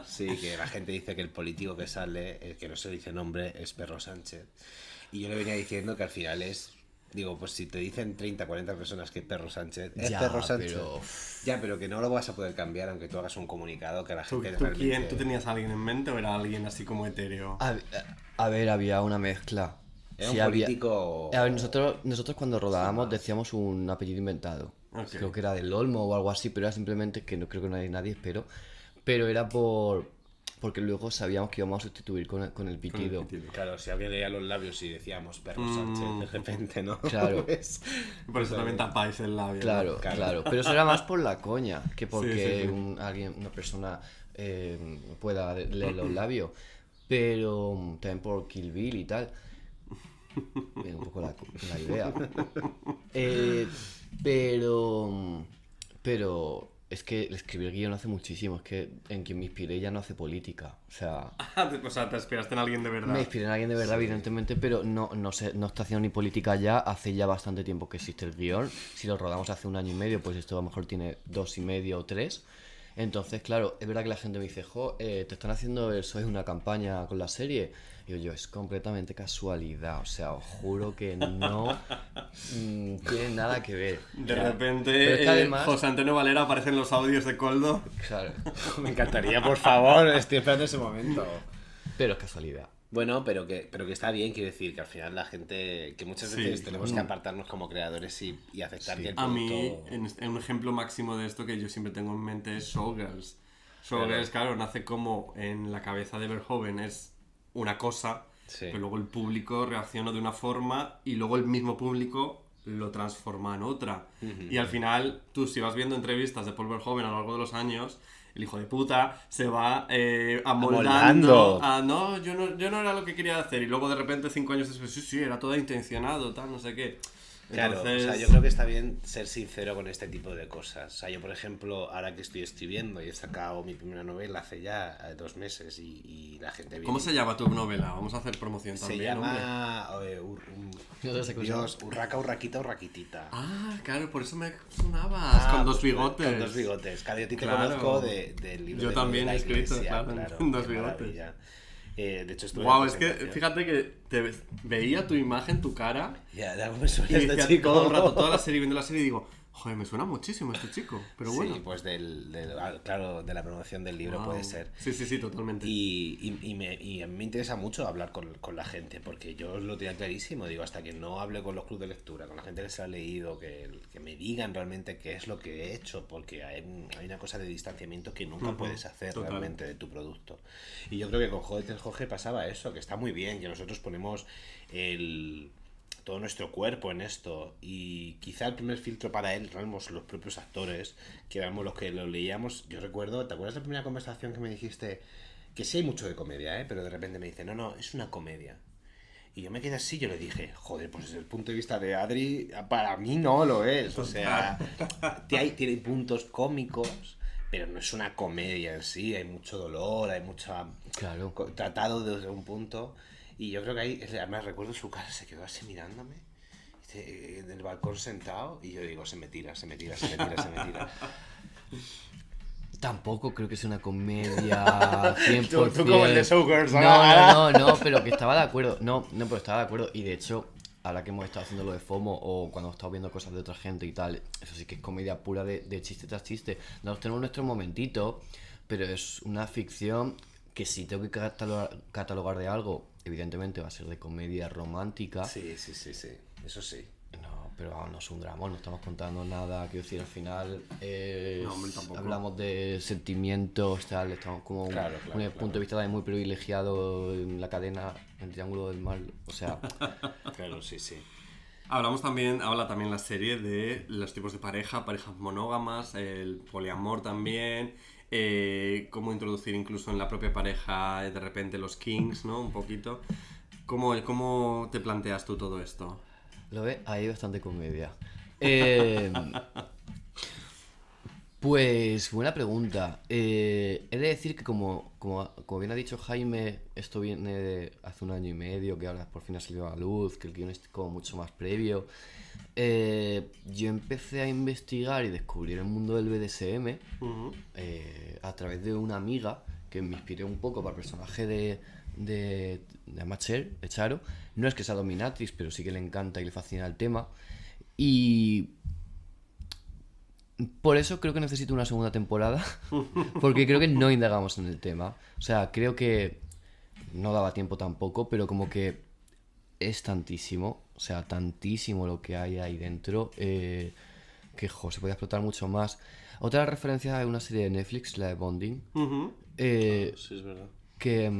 Sí, que la gente dice que el político que sale, el que no se dice nombre, es Perro Sánchez. Y yo le venía diciendo que al final es... Digo, pues si te dicen 30, 40 personas que Perro Sánchez es Perro Sánchez. Pero que no lo vas a poder cambiar aunque tú hagas un comunicado que la gente realmente... ¿Tú tenías a alguien en mente o era alguien así como etéreo? A ver, había una mezcla. Era un político... A ver, nosotros cuando rodábamos decíamos un apellido inventado. Okay. Creo que era del Olmo o algo así, pero era simplemente que no creo que nadie espero. Pero era porque luego sabíamos que íbamos a sustituir con el pitido. Claro, si alguien leía los labios y decíamos Perro Sánchez de repente, ¿no? Claro. Por eso también tapáis el labio. Claro, ¿no? Claro. Pero eso era más por la coña que porque una persona pueda leer los labios. Pero también por Kill Bill y tal. Viene un poco la idea. Pero es que escribir guión hace muchísimo. Es que en quien me inspiré ya no hace política. O sea, te inspiraste en alguien de verdad. Me inspiré en alguien de verdad, evidentemente, pero no está haciendo ni política ya. Hace ya bastante tiempo que existe el guión. Si lo rodamos hace 1 año y medio, pues esto a lo mejor tiene 2 y medio o 3. Entonces, claro, es verdad que la gente me dice, te están haciendo eso, es una campaña con la serie. Y yo, es completamente casualidad, o sea, os juro que no tiene nada que ver. De repente, además... José Antonio Valera aparece en los audios de Coldo. Claro. Me encantaría, por favor, estoy esperando ese momento. Pero es casualidad. Bueno, pero que está bien, quiero decir, que al final la gente, que muchas veces tenemos que apartarnos como creadores y aceptar que el producto... A mí, un ejemplo máximo de esto que yo siempre tengo en mente es Showgirls. Showgirls, claro, nace como en la cabeza de Verhoeven, es una cosa, pero luego el público reacciona de una forma y luego el mismo público lo transforma en otra. Y al final, tú si vas viendo entrevistas de Paul Verhoeven a lo largo de los años, el hijo de puta se va amoldando a no, yo no era lo que quería hacer, y luego de repente 5 años después, sí, era todo intencionado, tal, no sé qué. Claro, Entonces... o sea, yo creo que está bien ser sincero con este tipo de cosas. O sea, yo por ejemplo, ahora que estoy escribiendo y he sacado mi primera novela hace ya 2 meses y la gente viene... ¿Cómo se llama tu novela? Vamos a hacer promoción también. Se llama Urraca, Urraquita, Urraquitita. Ah, claro, por eso me sonabas, con 2 bigotes. Con 2 bigotes, claro, yo a ti te conozco del libro. Yo de también la he escrito, Iglesia, claro, con 2 bigotes. Maravilla. De hecho, estuve Wow, en es la que presentación. fíjate que veía tu imagen, tu cara, Ya, de algo me suena y este decía chico. todo el rato, toda la serie, viendo la serie, y digo, joder, me suena muchísimo este chico, pero bueno. Sí, pues claro, de la promoción del libro Wow. puede ser. Sí, totalmente. Y a mí me interesa mucho hablar con la gente, porque yo lo tenía clarísimo, digo, hasta que no hable con los clubes de lectura, con la gente que se ha leído, que me digan realmente qué es lo que he hecho, porque hay una cosa de distanciamiento que nunca puedes hacer total. realmente de tu producto. Y yo creo que con Jódete Jorge pasaba eso, que está muy bien, que nosotros ponemos todo nuestro cuerpo en esto, y quizá el primer filtro para él éramos los propios actores, que éramos los que lo leíamos. Yo recuerdo, ¿te acuerdas de la primera conversación que me dijiste? Que sí hay mucho de comedia, pero de repente me dice, no, es una comedia. Y yo me quedé así, yo le dije, joder, pues desde el punto de vista de Adri, para mí no lo es. O sea, tiene puntos cómicos, pero no es una comedia en sí, hay mucho dolor, hay mucha... Claro. Tratado desde un punto. Y yo creo que ahí, además recuerdo su casa, se quedó así mirándome, en el balcón sentado, y yo digo, se me tira. Tampoco creo que sea una comedia 100%. Tú como el de Showgirls, No, pero que estaba de acuerdo. No, pero estaba de acuerdo. Y de hecho, ahora que hemos estado haciendo lo de FOMO o cuando hemos estado viendo cosas de otra gente y tal, eso sí que es comedia pura de chiste tras chiste. Nos tenemos nuestro momentito, pero es una ficción que si tengo que catalogar de algo, evidentemente va a ser de comedia romántica. Sí, eso sí. No, pero vamos, no es un drama, no estamos contando nada, quiero decir, al final No, hombre, tampoco. hablamos de sentimientos, tal, estamos como Claro, un punto de vista también muy privilegiado en la cadena, en el triángulo del mal, o sea, Claro, sí. Habla también la serie de los tipos de parejas monógamas, el poliamor también, cómo introducir incluso en la propia pareja de repente los kings, ¿no? Un poquito. ¿Cómo te planteas tú todo esto? lo ves, hay bastante comedia. Pues buena pregunta. He de decir que como bien ha dicho Jaime, esto viene de hace 1 año y medio, que ahora por fin ha salido a la luz, que el guion es como mucho más previo. Yo empecé a investigar y descubrir el mundo del BDSM a través de una amiga que me inspiré un poco para el personaje de Amacher, de Charo. No es que sea dominatrix, pero sí que le encanta y le fascina el tema. Y por eso creo que necesito una segunda temporada, porque creo que no indagamos en el tema. O sea, creo que no daba tiempo tampoco, pero como que es tantísimo, o sea, tantísimo lo que hay ahí dentro, que se puede explotar mucho más. Otra referencia es una serie de Netflix, la de Bonding, Sí, es verdad. que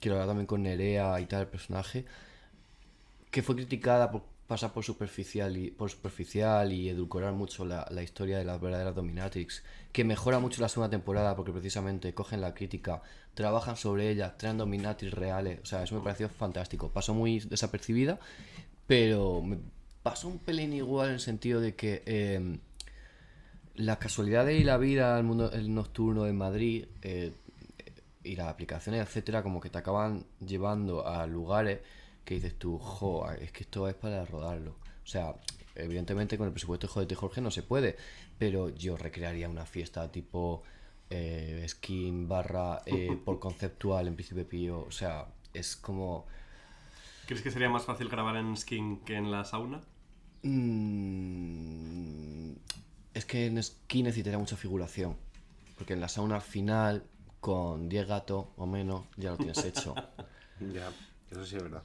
lo habla también con Nerea y tal, el personaje, que fue criticada por pasar por superficial y edulcorar mucho la historia de las verdaderas dominatrix, que mejora mucho la segunda temporada porque precisamente cogen la crítica, trabajan sobre ella, traen dominatrix reales, o sea, eso me pareció fantástico. Pasó muy desapercibida, pero me pasó un pelín igual en el sentido de que las casualidades y la vida al mundo el nocturno de Madrid y las aplicaciones, etcétera, como que te acaban llevando a lugares que dices tú, es que esto es para rodarlo. O sea, evidentemente con el presupuesto de Jódete Jorge no se puede, pero yo recrearía una fiesta tipo skin barra por conceptual en Príncipe Pío. O sea, es como... ¿Crees que sería más fácil grabar en Skin que en la sauna? Es que en skin necesitaría mucha figuración, porque en la sauna al final, con 10 gatos o menos, ya lo tienes hecho. Ya, eso sí es verdad.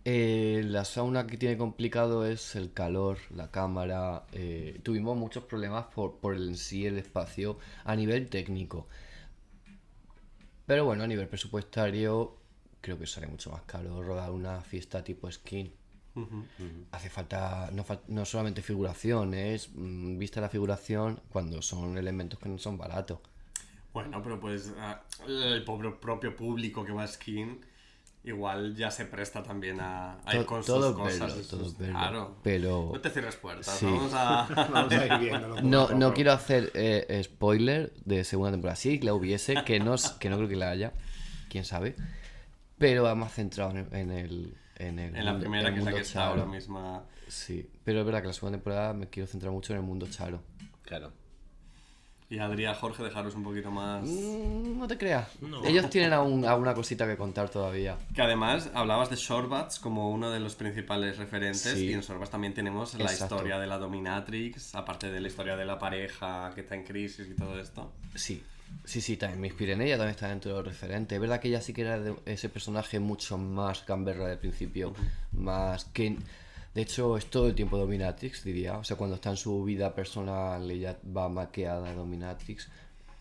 La sauna que tiene complicado es el calor, la cámara. Tuvimos muchos problemas por en sí el espacio a nivel técnico. Pero bueno, a nivel presupuestario, creo que sale mucho más caro rodar una fiesta tipo skin. Hace falta no solamente figuración, es vista la figuración cuando son elementos que no son baratos. Bueno, pero pues el propio público que va a Skin igual ya se presta también a ir con todo sus cosas. verlo, todo verlo, Claro. pero... No te cierres puertas, Sí. vamos a... Vamos a ir viéndolo. No quiero hacer spoiler de segunda temporada. Sí, que la hubiese, que no creo que la haya, quién sabe. Pero vamos centrado en el En la primera, en el que es la mundo que está charo. ahora misma. Sí, pero es verdad que la segunda temporada me quiero centrar mucho en el mundo charo. Claro. Y Adrián, Jorge, dejaros un poquito más... No te creas. Ellos tienen alguna cosita que contar todavía. Que además hablabas de Shortbats como uno de los principales referentes, Sí. y en Shortbats también tenemos la Exacto. historia de la dominatrix, aparte de la historia de la pareja que está en crisis y todo esto. Sí. Sí, también me inspiré en ella, también está dentro de los referentes. Es verdad que ella sí que era ese personaje mucho más gamberra del principio, más que... De hecho, es todo el tiempo Dominatrix, diría. O sea, cuando está en su vida personal, ella va maqueada de Dominatrix.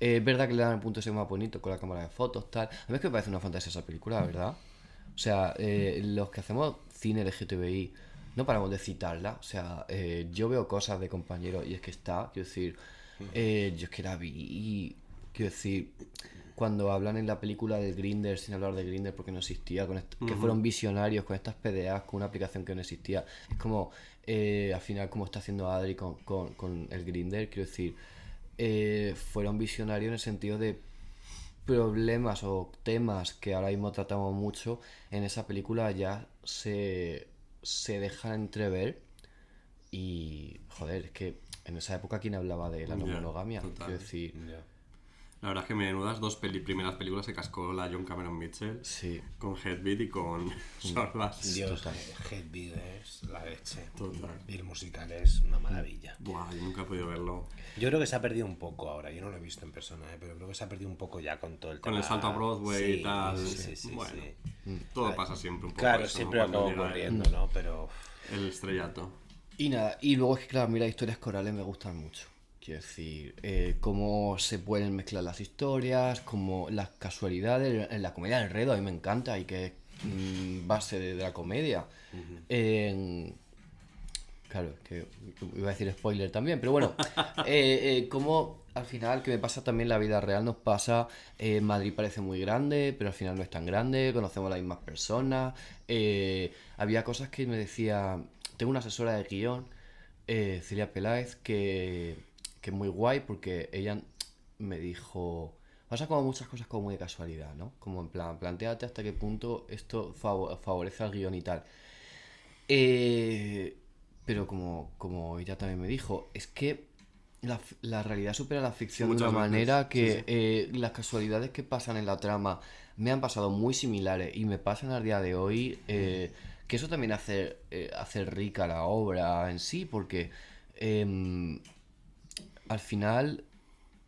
Es verdad que le dan el punto ese más bonito con la cámara de fotos, tal. A mí es que me parece una fantasía esa película, ¿verdad? O sea, los que hacemos cine LGTBI no paramos de citarla. O sea, yo veo cosas de compañeros y es que está, quiero decir, yo es que la vi y, quiero decir, cuando hablan en la película de Grindr sin hablar de Grindr porque no existía, que fueron visionarios con estas PDAs, con una aplicación que no existía, es como, al final, como está haciendo Adri con el Grindr, quiero decir, fueron visionarios en el sentido de problemas o temas que ahora mismo tratamos mucho, en esa película ya se dejan entrever y, joder, es que en esa época, ¿quién hablaba de la no Ya, monogamia? total. Quiero decir, Ya. La verdad es que menudas dos primeras películas se cascó la John Cameron Mitchell sí. con Headbeat y con Shortbats. Dios, Total. Headbeat es la leche. Total. Y el musical es una maravilla. Buah, yo nunca he podido verlo. Yo creo que se ha perdido un poco ahora. Yo no lo he visto en persona, pero creo que se ha perdido un poco ya con todo el Con tema. el salto a Broadway y tal. Sí. Bueno, todo pasa siempre un poco. Claro, eso, ¿no? siempre Cuando acabo llega corriendo, ¿no? Pero el estrellato. Y nada, y luego es que claro, mira, historias corales me gustan mucho. Quiero decir, cómo se pueden mezclar las historias, como las casualidades, en la comedia del enredo, a mí me encanta y que es base de la comedia. Claro, que iba a decir spoiler también, pero bueno, como al final, que me pasa también en la vida real, nos pasa, Madrid parece muy grande, pero al final no es tan grande, conocemos a las mismas personas, había cosas que me decía, tengo una asesora de guión, Celia Peláez, que es muy guay porque ella me dijo, pasa como muchas cosas como muy de casualidad, ¿no? Como en plan, plantéate hasta qué punto esto favorece al guión y tal. Pero como ella también me dijo, es que la realidad supera la ficción de Muchas una veces, manera que las casualidades que pasan en la trama me han pasado muy similares y me pasan al día de hoy, que eso también hace rica la obra en sí, porque al final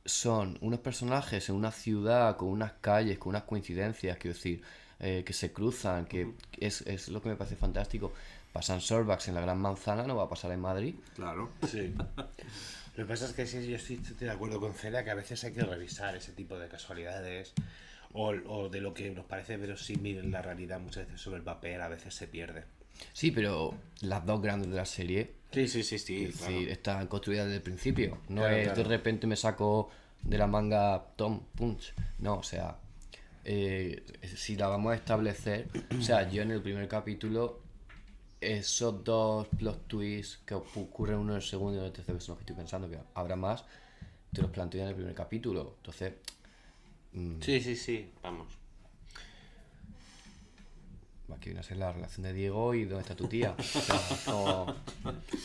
son unos personajes en una ciudad con unas calles, con unas coincidencias, quiero decir, que se cruzan, que es lo que me parece fantástico. Pasan Starbucks en la Gran Manzana, no va a pasar en Madrid. Claro. sí. Lo que pasa es que sí, yo estoy de acuerdo con Celia que a veces hay que revisar ese tipo de casualidades o de lo que nos parece verosímil en la realidad, muchas veces sobre el papel a veces se pierde. Sí, pero las dos grandes de la serie Sí, es decir, están construidas desde el principio. No Claro, es claro. de repente me saco de la manga Tom Punch. No, o sea, si la vamos a establecer, o sea, yo en el primer capítulo, esos dos plot twists que ocurren uno en el segundo y en el tercero, que son los que estoy pensando que habrá más, te los planteo en el primer capítulo. Entonces, Sí, vamos. aquí viene a ser la relación de Diego y dónde está tu tía. O sea, como-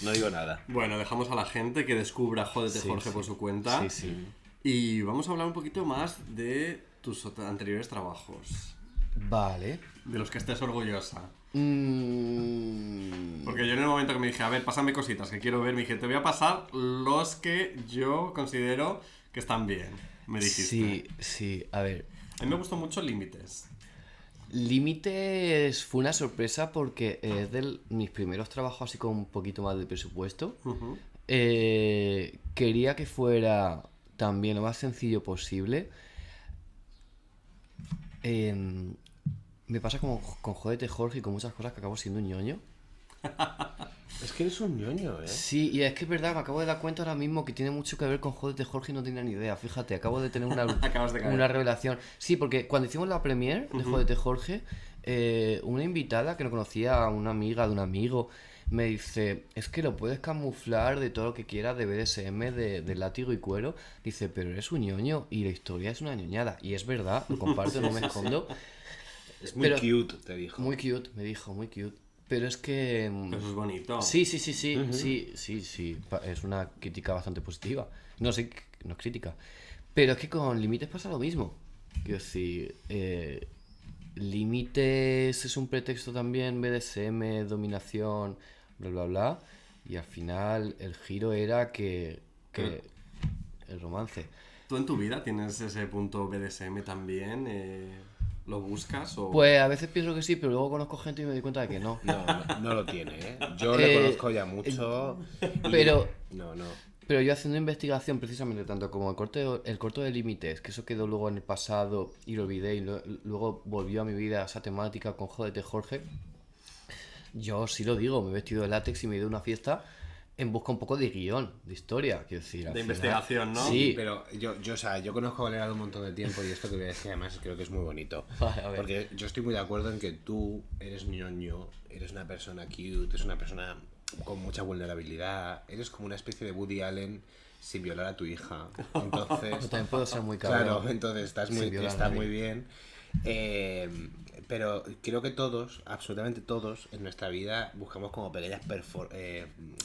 No digo nada. Bueno, dejamos a la gente que descubra Jódete Sí, Jorge sí. por su cuenta. Sí. Y vamos a hablar un poquito más de tus anteriores trabajos. Vale. De los que estés orgullosa. Mm, Porque yo en el momento que me dije, a ver, pásame cositas que quiero ver, me dije, te voy a pasar los que yo considero que están bien. Me dijiste. Sí, a ver. A mí me gustó mucho Límites. Límites fue una sorpresa porque es de mis primeros trabajos así con un poquito más de presupuesto. Ujú. Quería que fuera también lo más sencillo posible. Me pasa como con Jódete Jorge y con muchas cosas que acabo siendo un ñoño. Es que eres un ñoño, ¿eh? Sí, y es que es verdad, me acabo de dar cuenta ahora mismo que tiene mucho que ver con Jódete Jorge y no tenía ni idea. Fíjate, acabo de tener Acabas de caer. una revelación. Sí, porque cuando hicimos la premiere de Jódete Jorge, una invitada que no conocía, una amiga de un amigo, me dice, es que lo puedes camuflar de todo lo que quieras de BDSM, de látigo y cuero. Dice, pero eres un ñoño y la historia es una ñoñada. Y es verdad, lo comparto, no me escondo. Es muy Pero- cute, te dijo. Muy cute, me dijo, muy cute. Pero es que... Eso es bonito. Sí. Es una crítica bastante positiva. No sé no es crítica. Pero es que con límites pasa lo mismo. Quiero decir, límites es un pretexto también, BDSM, dominación, bla, bla, bla. Y al final el giro era que el romance. ¿Tú en tu vida tienes ese punto BDSM también? ¿Lo buscas o...? Pues a veces pienso que sí, pero luego conozco gente y me doy cuenta de que no. No lo tiene, ¿eh? Yo le conozco ya mucho. Pero... No. Pero yo haciendo investigación precisamente tanto como el corto de límites, que eso quedó luego en el pasado y lo olvidé y luego volvió a mi vida esa temática con Jódete Jorge, yo sí lo digo, me he vestido de látex y me he ido a una fiesta en busca un poco de guión, de historia, quiero decir. De investigación, ¿no? Sí. Pero yo conozco a Valera de un montón de tiempo y esto que voy a decir además creo que es muy bonito. Vale, a ver. Porque yo estoy muy de acuerdo en que tú eres ñoño, eres una persona cute, eres una persona con mucha vulnerabilidad, eres como una especie de Woody Allen sin violar a tu hija. Entonces, Yo también puedo ser muy cabrón. claro, entonces está muy bien. Pero creo que todos, absolutamente todos, en nuestra vida buscamos como pequeñas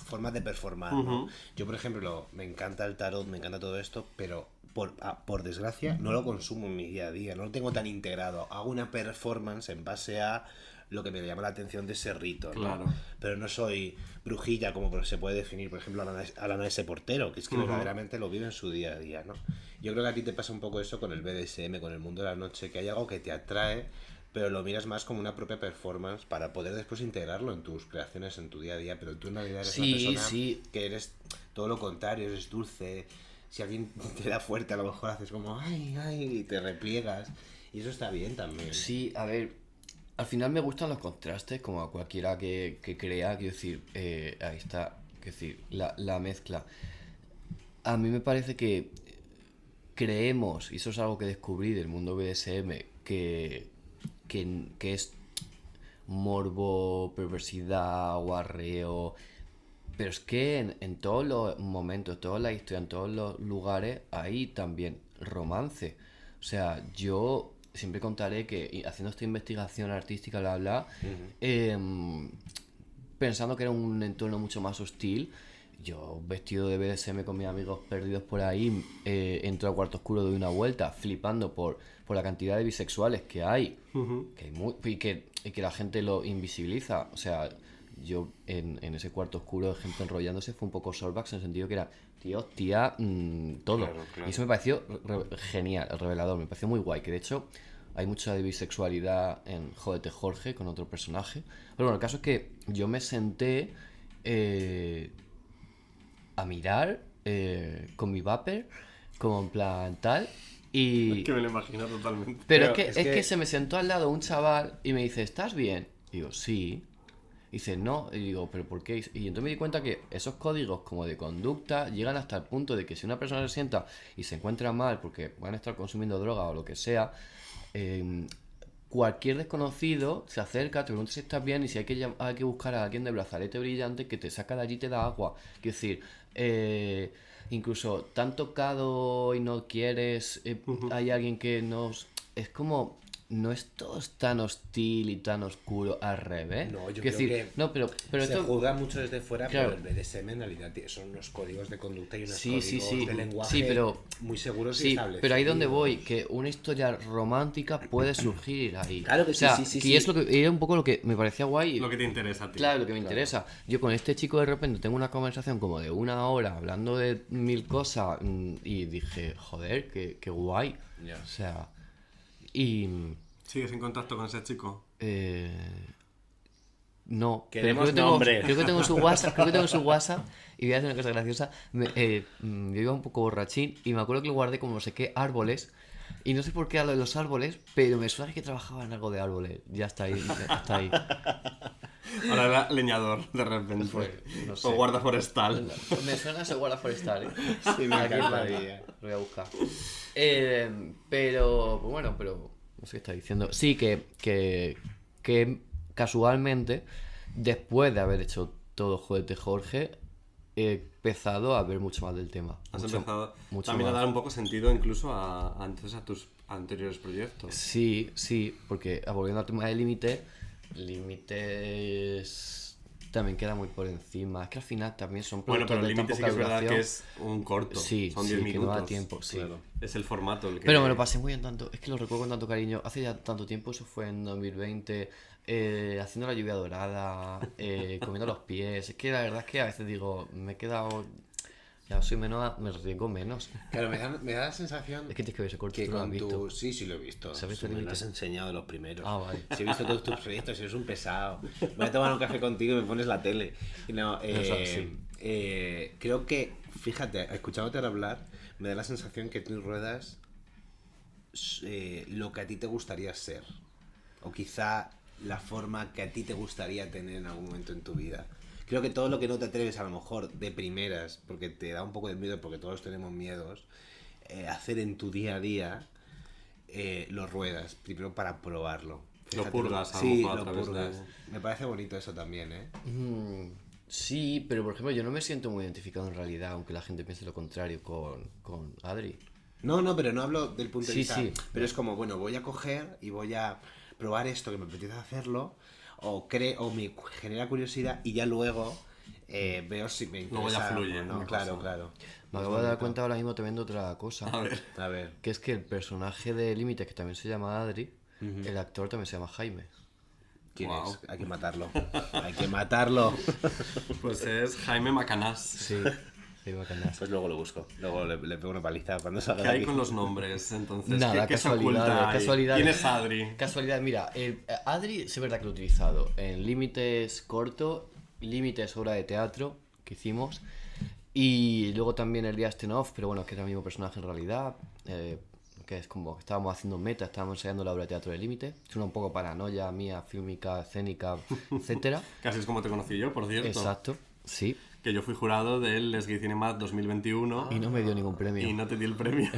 formas de performar, ¿no? Yo, por ejemplo, me encanta el tarot, me encanta todo esto, pero por desgracia no lo consumo en mi día a día, no lo tengo tan integrado. Hago una performance en base a lo que me llama la atención de ese rito, ¿no? Claro. Pero no soy brujilla como se puede definir, por ejemplo, Alana S. Portero, que es que verdaderamente lo vive en su día a día, ¿no? Yo creo que a ti te pasa un poco eso con el BDSM, con el mundo de la noche, que hay algo que te atrae, pero lo miras más como una propia performance para poder después integrarlo en tus creaciones, en tu día a día, pero tú en realidad eres una persona que eres todo lo contrario, eres dulce. Si alguien te da fuerte, a lo mejor haces como ay, y te repliegas, y eso está bien también. Sí, a ver, al final me gustan los contrastes, como a cualquiera que crea, quiero decir, ahí está, quiero decir, la mezcla. A mí me parece que creemos, y eso es algo que descubrí del mundo BDSM, que es morbo, perversidad, guarreo, pero es que en todos los momentos, toda la historia, en todos los lugares hay también romance. O sea, yo siempre contaré que haciendo esta investigación artística, bla, bla, pensando que era un entorno mucho más hostil, yo vestido de BDSM con mis amigos perdidos por ahí, entro al cuarto oscuro, doy una vuelta, flipando por la cantidad de bisexuales que hay, que hay y que la gente lo invisibiliza. O sea, yo en ese cuarto oscuro de gente enrollándose fue un poco Sorbax en el sentido que era tío, tía, todo. Claro. Y eso me pareció genial, revelador, me pareció muy guay, que de hecho hay mucha de bisexualidad en Jódete Jorge con otro personaje. Pero bueno, el caso es que yo me senté a mirar con mi vapor, como en plan tal, y... Es que me lo imagino totalmente. Pero es que se me sentó al lado un chaval y me dice, ¿estás bien? Y digo, sí. Y dice, no. Y digo, ¿pero por qué? Y entonces me di cuenta que esos códigos como de conducta llegan hasta el punto de que si una persona se sienta y se encuentra mal porque van a estar consumiendo droga o lo que sea, cualquier desconocido se acerca, te pregunta si estás bien y si hay que buscar a alguien de brazalete brillante que te saca de allí y te da agua. Quiero decir, incluso tan tocado y no quieres, hay alguien que nos... Es como... No es todo tan hostil y tan oscuro al revés. No, yo Quiero creo decir, que no, pero se esto... juzga mucho desde fuera, Claro. pero el BDSM en realidad son unos códigos de conducta y unos Sí, códigos sí, de lenguaje sí, pero... muy seguros y Sí, establecidos. pero ahí donde voy, que una historia romántica puede surgir ahí. Claro que o sea, sí. Y es lo que era un poco lo que me parecía guay. Lo que te interesa a ti. Claro, lo que me interesa. Yo con este chico de repente tengo una conversación como de 1 hora hablando de 1000 cosas y dije, joder, qué guay. Ya. O sea, y... ¿Sigues en contacto con ese chico? No, Queremos pero nombres. creo que tengo su WhatsApp y voy a hacer una cosa graciosa. Yo iba un poco borrachín y me acuerdo que lo guardé como no sé qué árboles y no sé por qué hablo de los árboles, pero me suena que trabajaba en algo de árboles. Ya está ahí, está ahí. Ahora era leñador, de repente. No sé. O guarda forestal. Me suena ese guarda forestal, ¿eh? Sí, me Aquí en encantaría. Málaga. Lo voy a buscar. Pero, pues bueno, pero no sé qué está diciendo. Sí, que casualmente, después de haber hecho todo Jódete Jorge, he empezado a ver mucho más del tema. Has Mucho- empezado mucho también más. a dar un poco sentido incluso entonces a tus anteriores proyectos. Sí, porque volviendo al tema de límites también queda muy por encima. Es que al final también son Bueno, pero el productos de límite sí tan que es poca verdad que duración. es un corto. Sí, son sí, 10 que minutos. no da tiempo, sí. Claro. Es el formato el que... Pero me lo pasé muy bien tanto, es que lo recuerdo con tanto cariño. Hace ya tanto tiempo, eso fue en 2020, haciendo la lluvia dorada, comiendo los pies. Es que la verdad es que a veces digo, me he quedado, ya soy menos, me arriesgo menos. Claro, me da la sensación Es que tienes que ver ese corto, que tú lo has con visto. tu... Sí, lo he visto. ¿Sabes Sí, el me lo límite? has enseñado los primeros. Ah, vale. Si he visto todos tus proyectos, eres un pesado. Voy a tomar un café contigo y me pones la tele. Y no, sí. creo que, fíjate, escuchándote hablar, me da la sensación que tú ruedas lo que a ti te gustaría ser. O quizá la forma que a ti te gustaría tener en algún momento en tu vida. Creo que todo lo que no te atreves a lo mejor de primeras, porque te da un poco de miedo, porque todos tenemos miedos, hacer en tu día a día, lo ruedas, primero para probarlo. Lo purgas a lo sí, mejor a lo través purgas. de... Me parece bonito eso también, ¿eh? Sí, pero por ejemplo yo no me siento muy identificado en realidad, aunque la gente piense lo contrario con Adri. No, pero no hablo del punto de Sí, vista. sí. Pero es como, bueno, voy a coger y voy a probar esto que me apetece hacerlo, o me genera curiosidad y ya luego veo si me interesa. Luego ya fluye, o ¿no? Claro, claro. Me acabo de dar cuenta ahora mismo también de otra cosa. A ver. A ver. Que es que el personaje de Límites, que también se llama Adri, el actor también se llama Jaime. ¿Quién Guau. es? Hay que matarlo. Hay que matarlo. Pues es Jaime Macanás. Sí, Jaime Macanás. Pues luego lo busco. Luego le pego una paliza cuando salga ¿Qué de hay aquí. con los nombres? Entonces, Nada, ¿qué se oculta casualidades, ahí? casualidades. ¿Quién es Adri? Casualidad, mira, Adri es verdad que lo he utilizado en Límites corto, Límites obra de teatro que hicimos, y luego también el día Off, pero bueno, es que era el mismo personaje en realidad, que es como que estábamos haciendo meta, estábamos ensayando la obra de teatro de Límite, es una un poco paranoia mía, fílmica, escénica, etcétera. Casi es como te conocí yo, por cierto. Exacto, sí, Que yo fui jurado del Les Gay Cinema 2021 y no me dio ningún premio. y no te di el premio.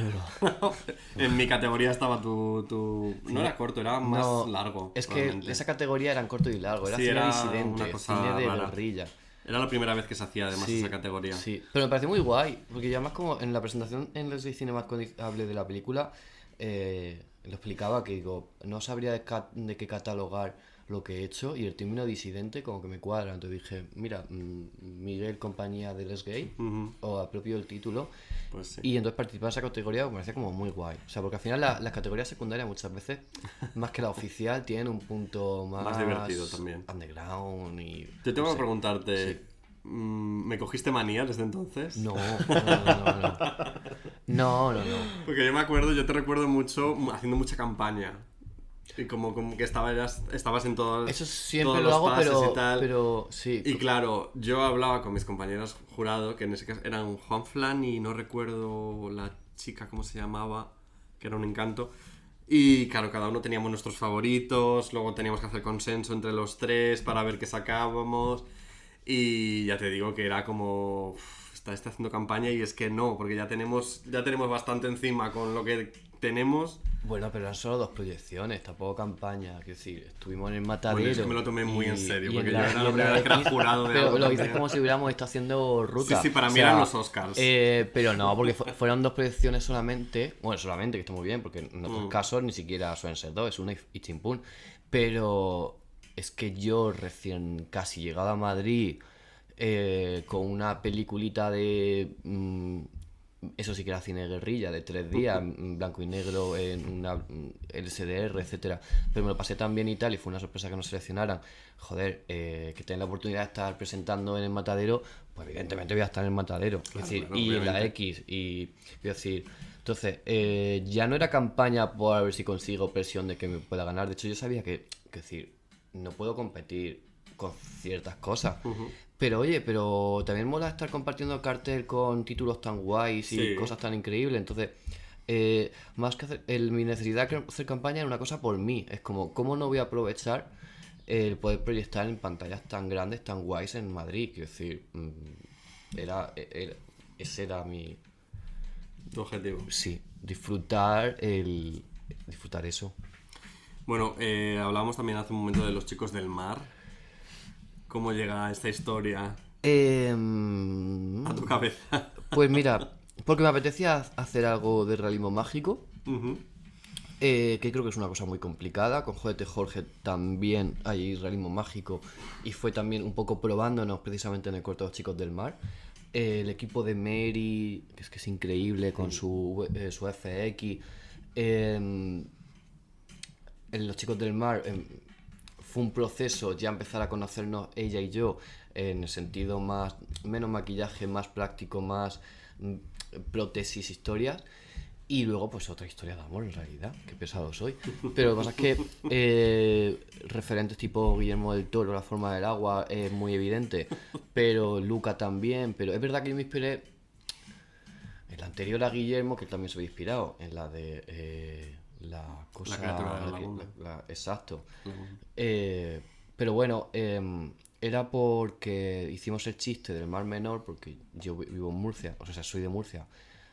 En mi categoría estaba tu... No era corto, era más No, largo. es que realmente. esa categoría era en corto y largo, era Sí, cine era disidente, una cosa cine de rara. guerrilla. Era la primera vez que se hacía además esa categoría. Sí, pero me parece muy guay, porque ya más como en la presentación en los Cinema cuando hablé de la película, lo explicaba que digo, no sabría de qué catalogar lo que he hecho y el término disidente como que me cuadra. Entonces dije, mira, Miguel compañía de Les Gay, o al propio el título, Pues sí. y entonces participar en esa categoría me parecía como muy guay. O sea, porque al final las categorías secundarias muchas veces, más que la oficial, tienen un punto más divertido también. underground y... Yo tengo no que sé. preguntarte, ¿me cogiste manía desde entonces? No, no. No. Porque yo me acuerdo, yo te recuerdo mucho haciendo mucha campaña. Y como que estabas en todos, Eso siempre todos lo los hago, pases y tal. pero sí. Y claro, yo hablaba con mis compañeros jurados, que en ese caso eran Juan Flan y no recuerdo la chica cómo se llamaba, que era un encanto. Y claro, cada uno teníamos nuestros favoritos, luego teníamos que hacer consenso entre los tres para ver qué sacábamos. Y ya te digo que era como... Está haciendo campaña y es que no, porque ya tenemos bastante encima con lo que tenemos. Bueno, pero eran solo 2 proyecciones, tampoco campaña. Quiero decir, estuvimos en el Matadero. Bueno, es que me lo tomé muy en serio, porque yo era la y en primera vez que era X, jurado de pero algo lo dices también. como si hubiéramos estado haciendo ruta. Sí, para O mí sea, eran los Oscars. Pero no, porque fueron 2 proyecciones solamente. Bueno, solamente, que está muy bien, porque en otros casos ni siquiera suelen ser 2, es una y chimpún. Pero es que yo recién casi llegado a Madrid, con una peliculita de... eso sí que era cine guerrilla, de 3 días, en blanco y negro, en una LSDR, etcétera. Pero me lo pasé tan bien y tal, y fue una sorpresa que nos seleccionaran. Joder, que tengan la oportunidad de estar presentando en el Matadero, pues evidentemente voy a estar en el Matadero. Claro, es decir, claro, y en la obviamente. X, y voy a decir... Entonces, ya no era campaña por a ver si consigo presión de que me pueda ganar. De hecho, yo sabía que decir, no puedo competir con ciertas cosas. Pero oye, pero también mola estar compartiendo el cartel con títulos tan guays y Sí. cosas tan increíbles. entonces más que mi necesidad de hacer campaña era una cosa por mí. Es como, ¿cómo no voy a aprovechar el poder proyectar en pantallas tan grandes, tan guays en Madrid? Quiero decir, ese era mi... Tu objetivo. Sí, disfrutar eso. Bueno, hablábamos también hace un momento de los chicos del mar. ¿Cómo llega esta historia a tu cabeza? Pues mira, porque me apetecía hacer algo de realismo mágico. Ujú. que creo que es una cosa muy complicada. Con J.T. Jorge también hay realismo mágico y fue también un poco probándonos precisamente en el corto de los chicos del mar. El equipo de Mary, que es increíble con su FX. En los chicos del mar fue un proceso ya empezar a conocernos ella y yo en el sentido menos maquillaje, más práctico, más prótesis, historias. Y luego, pues otra historia de amor, en realidad. Qué pesado soy. Pero lo que pasa es que referentes tipo Guillermo del Toro, La forma del agua, es muy evidente. Pero Luca también. Pero es verdad que yo me inspiré en la anterior a Guillermo, que también se había inspirado. En la de la cosa... La criatura de la laguna. Exacto. Pero bueno, era porque hicimos el chiste del Mar Menor, porque yo vivo en Murcia, o sea, soy de Murcia,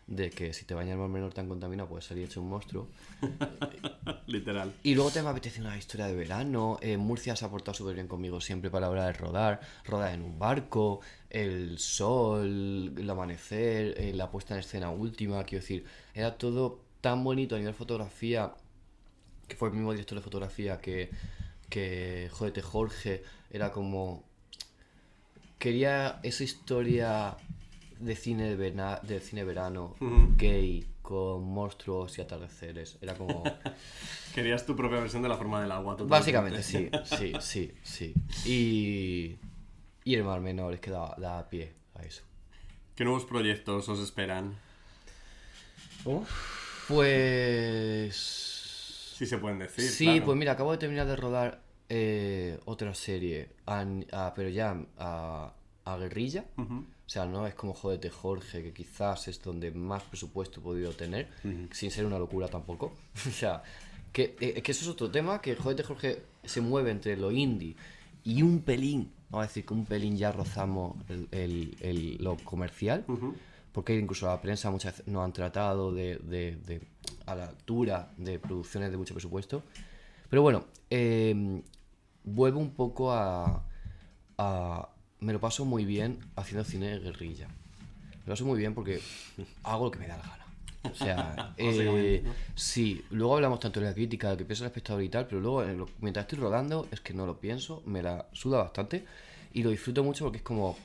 de que si te bañas en el Mar Menor tan contaminado puedes salir hecho un monstruo. Literal. Y luego te me apetece una historia de verano. Murcia se ha portado súper bien conmigo siempre para la hora de rodar en un barco, el sol, el amanecer, la puesta en escena última, quiero decir, era todo tan bonito a nivel fotografía, que fue el mismo director de fotografía que J.T. Jorge, era como... Quería esa historia de cine de cine verano, gay, con monstruos y atardeceres. Era como... Querías tu propia versión de La forma del agua. Básicamente, sí. Y el Mar Menor es que da pie a eso. ¿Qué nuevos proyectos os esperan? Pues... Sí se pueden decir, Sí, claro. pues mira, acabo de terminar de rodar otra serie, pero ya a guerrilla. O sea, no es como J.T. Jorge, que quizás es donde más presupuesto he podido tener, sin ser una locura tampoco. O sea, que eso es otro tema, que J.T. Jorge se mueve entre lo indie y un pelín, vamos a decir que un pelín ya rozamos lo comercial, porque incluso la prensa muchas veces nos han tratado a la altura de producciones de mucho presupuesto. Pero bueno, vuelvo un poco me lo paso muy bien haciendo cine de guerrilla. Me lo paso muy bien porque hago lo que me da la gana. O sea, Básicamente, ¿no? sí, luego hablamos tanto de la crítica, de lo que piensa el espectador y tal, pero luego mientras estoy rodando es que no lo pienso, me la suda bastante y lo disfruto mucho porque es como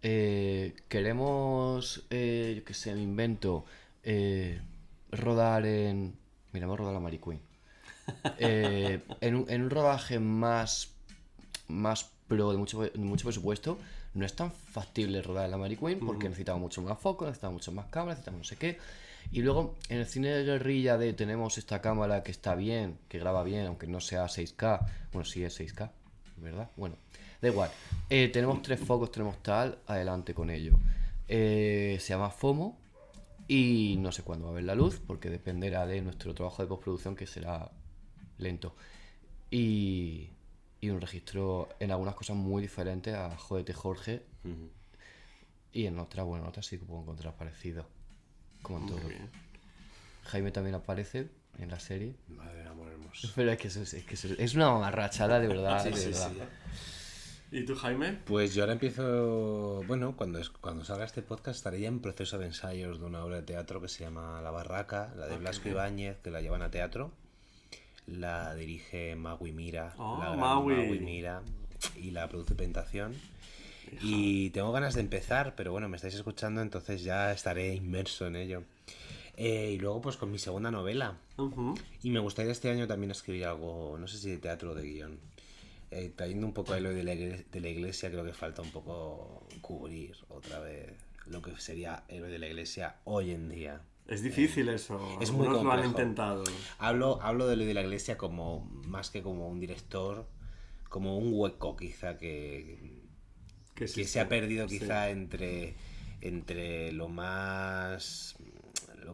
queremos, yo qué sé, me invento, rodar en... Mira, hemos rodado la Mary Queen. En un rodaje más pro de mucho presupuesto, no es tan factible rodar en la Mary Queen porque necesitamos mucho más foco, necesitamos mucho más cámaras, necesitamos no sé qué. Y luego en el cine de guerrilla tenemos esta cámara que está bien, que graba bien, aunque no sea 6K. Bueno, sí es 6K, ¿verdad? Bueno, da igual. Tenemos 3 focos, tenemos tal, adelante con ello. Se llama FOMO y no sé cuándo va a ver la luz porque dependerá de nuestro trabajo de postproducción, que será lento. Y un registro en algunas cosas muy diferentes a J.T. Jorge. Y en otras sí que puedo encontrar parecido, como en todo. bien. Jaime también aparece en la serie, Madre de amor hermoso. pero es que es una mamarrachada de verdad, Sí, de sí, verdad. sí. ¿Y tú, Jaime? Pues yo ahora empiezo, bueno, cuando salga este podcast estaré ya en proceso de ensayos de una obra de teatro que se llama La Barraca, la de Blasco Ibáñez, que la llevan a teatro. La dirige Magui Mira, Oh, la gran Magui. Magui Mira, y la produce Pentación. Y tengo ganas de empezar, pero bueno, me estáis escuchando, entonces ya estaré inmerso en ello. Y luego pues con mi segunda novela. Y me gustaría este año también escribir algo, no sé si de teatro o de guión. Trayendo un poco a lo de la iglesia, creo que falta un poco cubrir otra vez lo que sería héroe de la iglesia hoy en día. Es difícil eso. Es muy Algunos lo han complejo. intentado. Hablo de lo de la iglesia como más que como un director, como un hueco quizá que se ha perdido quizá entre lo más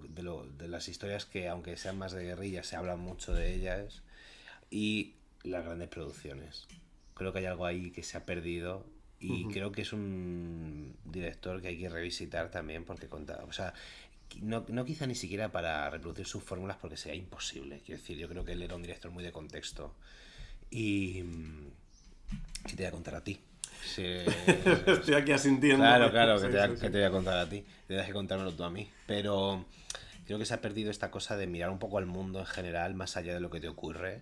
de las historias que aunque sean más de guerrilla se habla mucho de ellas y las grandes producciones. Creo que hay algo ahí que se ha perdido y creo que es un director que hay que revisitar también porque o sea, no quizá ni siquiera para reproducir sus fórmulas porque sería imposible. Quiero decir, yo creo que él era un director muy de contexto. Y... ¿qué te voy a contar a ti? Sí. Estoy aquí asintiendo. Claro, Sí, que te voy a contar a ti. Tendrás que contármelo tú a mí. Pero creo que se ha perdido esta cosa de mirar un poco al mundo en general, más allá de lo que te ocurre,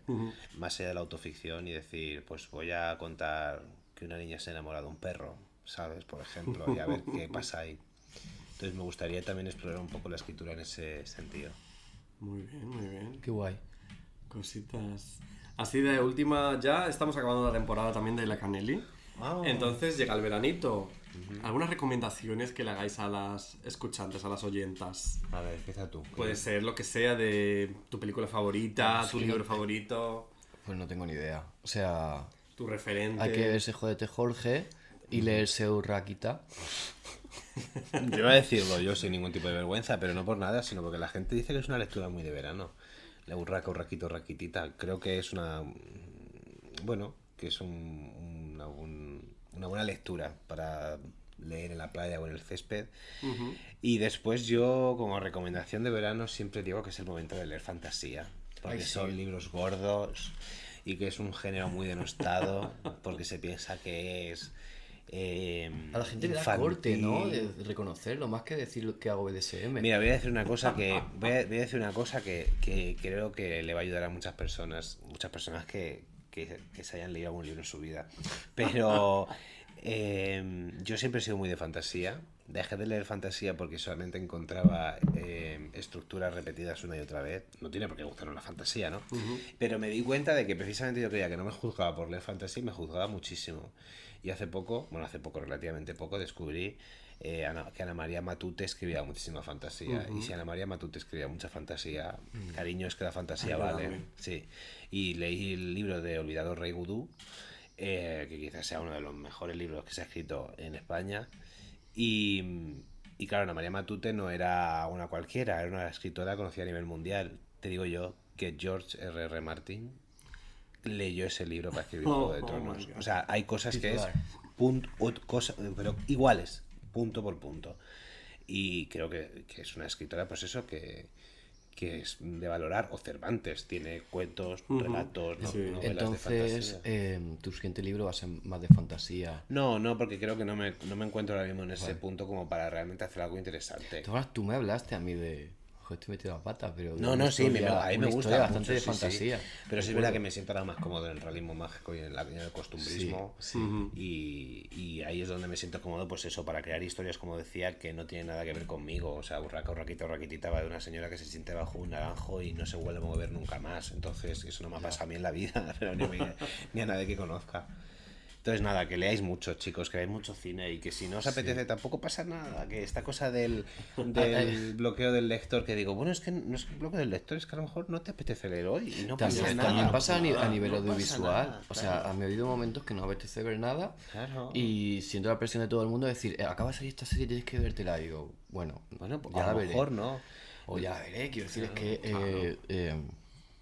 más allá de la autoficción y decir, pues voy a contar que una niña se enamora de un perro, ¿sabes? Por ejemplo, y a ver qué pasa ahí. Entonces me gustaría también explorar un poco la escritura en ese sentido. Muy bien, muy bien. Qué guay. Cositas. Así de última, ya estamos acabando la temporada también de la Canelli. Ah. Entonces llega el veranito. ¿Algunas recomendaciones que le hagáis a las escuchantes, a las oyentas? A ver, empieza tú. Puede ser lo que sea de tu película favorita, tu libro favorito, Pues no tengo ni idea. O sea, tu referente. hay que verse Jódete Jorge y leerse Urraquita. Yo iba a decirlo yo sin ningún tipo de vergüenza, pero no por nada, sino porque la gente dice que es una lectura muy de verano. La urraca, urraquito, urraquitita. Creo que es una... Bueno, que es una buena lectura para leer en la playa o en el césped. Y después yo, como recomendación de verano, siempre digo que es el momento de leer fantasía. Porque Ay, sí. son libros gordos y que es un género muy denostado, porque se piensa que es... A la gente le da infantil. corte, ¿no? De reconocerlo, más que decir que hago BDSM. Mira, voy a decir una cosa que creo que le va a ayudar a muchas personas que se hayan leído algún libro en su vida. Pero yo siempre he sido muy de fantasía. Dejé de leer fantasía porque solamente encontraba estructuras repetidas una y otra vez. No tiene por qué gustarme la fantasía, ¿no? Pero me di cuenta de que precisamente yo creía que no me juzgaba por leer fantasía y me juzgaba muchísimo. Y hace poco, relativamente poco, descubrí que Ana María Matute escribía muchísima fantasía. Y si Ana María Matute escribía mucha fantasía, cariño, es que la fantasía vale. Sí. Y leí el libro de Olvidado Rey Vudú, que quizás sea uno de los mejores libros que se ha escrito en España. Y claro, Ana María Matute no era una cualquiera, era una escritora conocida a nivel mundial. Te digo yo que George R.R. Martin leyó ese libro para escribir Juego de Tronos. O sea, hay cosas que es pero iguales, punto por punto. Y creo que es una escritora, pues eso, que es de valorar. O Cervantes tiene cuentos, relatos, novelas Entonces, de fantasía. tu siguiente libro va a ser más de fantasía. No, porque creo que no me encuentro ahora mismo en ese punto como para realmente hacer algo interesante. Tú me hablaste a mí de... Joder, estoy metido la pata, pero... No, una sí, a mí historia me gusta bastante mucho, de sí, fantasía. sí. Pero sí es verdad que me siento ahora más cómodo en el realismo mágico y en el costumbrismo. Sí. Y ahí es donde me siento cómodo, pues eso, para crear historias, como decía, que no tienen nada que ver conmigo. O sea, Urraca, Urraquita, Urraquitita va de una señora que se siente bajo un naranjo y no se vuelve a mover nunca más. Entonces, eso no me ha pasado a mí en la vida, pero ni a nadie que conozca. Entonces nada, que leáis mucho, chicos, que veáis mucho cine y que si no os apetece tampoco pasa nada, que esta cosa del bloqueo del lector, que digo, bueno, es que no es el bloqueo del lector, es que a lo mejor no te apetece leer hoy y no pasa nada. También pasa a nivel No pasa audiovisual. nada, O sea, a mí ha habido momentos que no apetece ver nada Claro. y siento la presión de todo el mundo de decir, acaba de salir esta serie, tienes que vértela. Y digo, bueno, Bueno, pues ya a la lo veré. mejor no. O ya la veré, quiero decir, es que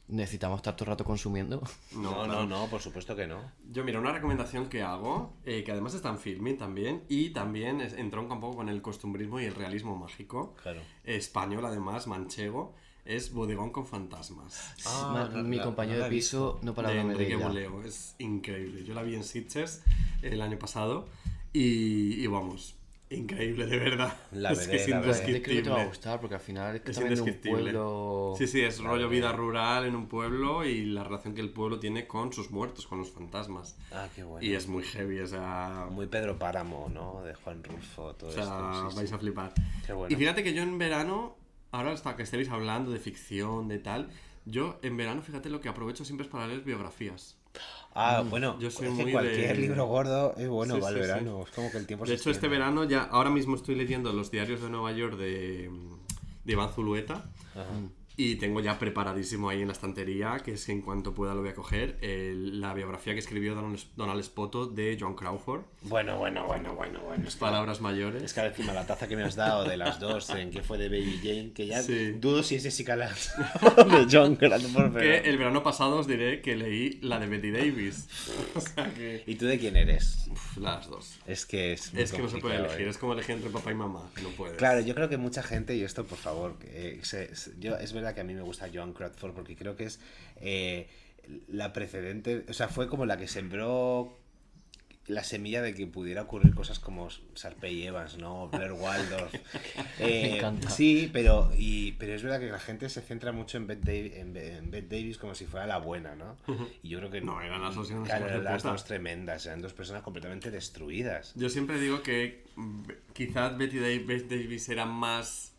necesitamos estar todo el rato consumiendo. No, por supuesto que no. Yo, mira, una recomendación que hago, que además está en Filmin también, y también entronca un poco con el costumbrismo y el realismo mágico. Claro. Español, además, manchego, es Bodegón con fantasmas. Mi compañero de piso no para De hablarme de Enrique ella. Boleo. Es increíble. Yo la vi en Sitges el año pasado y vamos, increíble, de verdad. La es que veré, es la veré. Creo que te va a indescriptible. gustar porque al final es que Es también de un indescriptible. pueblo... Sí, es rollo vida rural en un pueblo y la relación que el pueblo tiene con sus muertos, con los fantasmas. Ah, qué bueno. Y es muy heavy, o sea... Muy Pedro Páramo, ¿no? De Juan Rulfo, todo O sea, esto. Sí, vais sí. a flipar. Qué bueno. Y fíjate que yo en verano, ahora hasta que estéis hablando de ficción, de tal, yo en verano, fíjate, lo que aprovecho siempre es para leer biografías. Ah, bueno, Yo soy es que muy cualquier de- libro gordo es bueno Sí, para el sí, sí. verano. Es como que el tiempo De se hecho, este extiende. verano ya, ahora mismo estoy leyendo los diarios de Nueva York de Iván Zulueta. Y tengo ya preparadísimo ahí en la estantería, que es que en cuanto pueda lo voy a coger, la biografía que escribió Donald Spoto de Joan Crawford. Bueno. Es que, Palabras mayores. es que encima la taza que me has dado de las dos, en que fue de Baby Jane, que ya Sí. dudo si es Jessica Lange de John Crawford. Que el verano pasado os diré que leí la de Betty Davis. O sea que... ¿Y tú de quién eres? Las dos. Es que es muy Es que no se puede complicado, elegir, ¿eh? es como elegir entre papá y mamá, no puedes. Claro, yo creo que mucha gente, y esto por favor, es verdad que a mí me gusta Joan Crawford porque creo que es la precedente, o sea, fue como la que sembró la semilla de que pudiera ocurrir cosas como Sharpay y Evans, ¿no? Blair Waldorf. Me encanta. Sí, pero es verdad que la gente se centra mucho en Bette Davis como si fuera la buena, ¿no? Y yo creo que No, eran las dos unas claro, hijas de eran las puta. dos tremendas, eran dos personas completamente destruidas. Yo siempre digo que quizás Bette Davis era más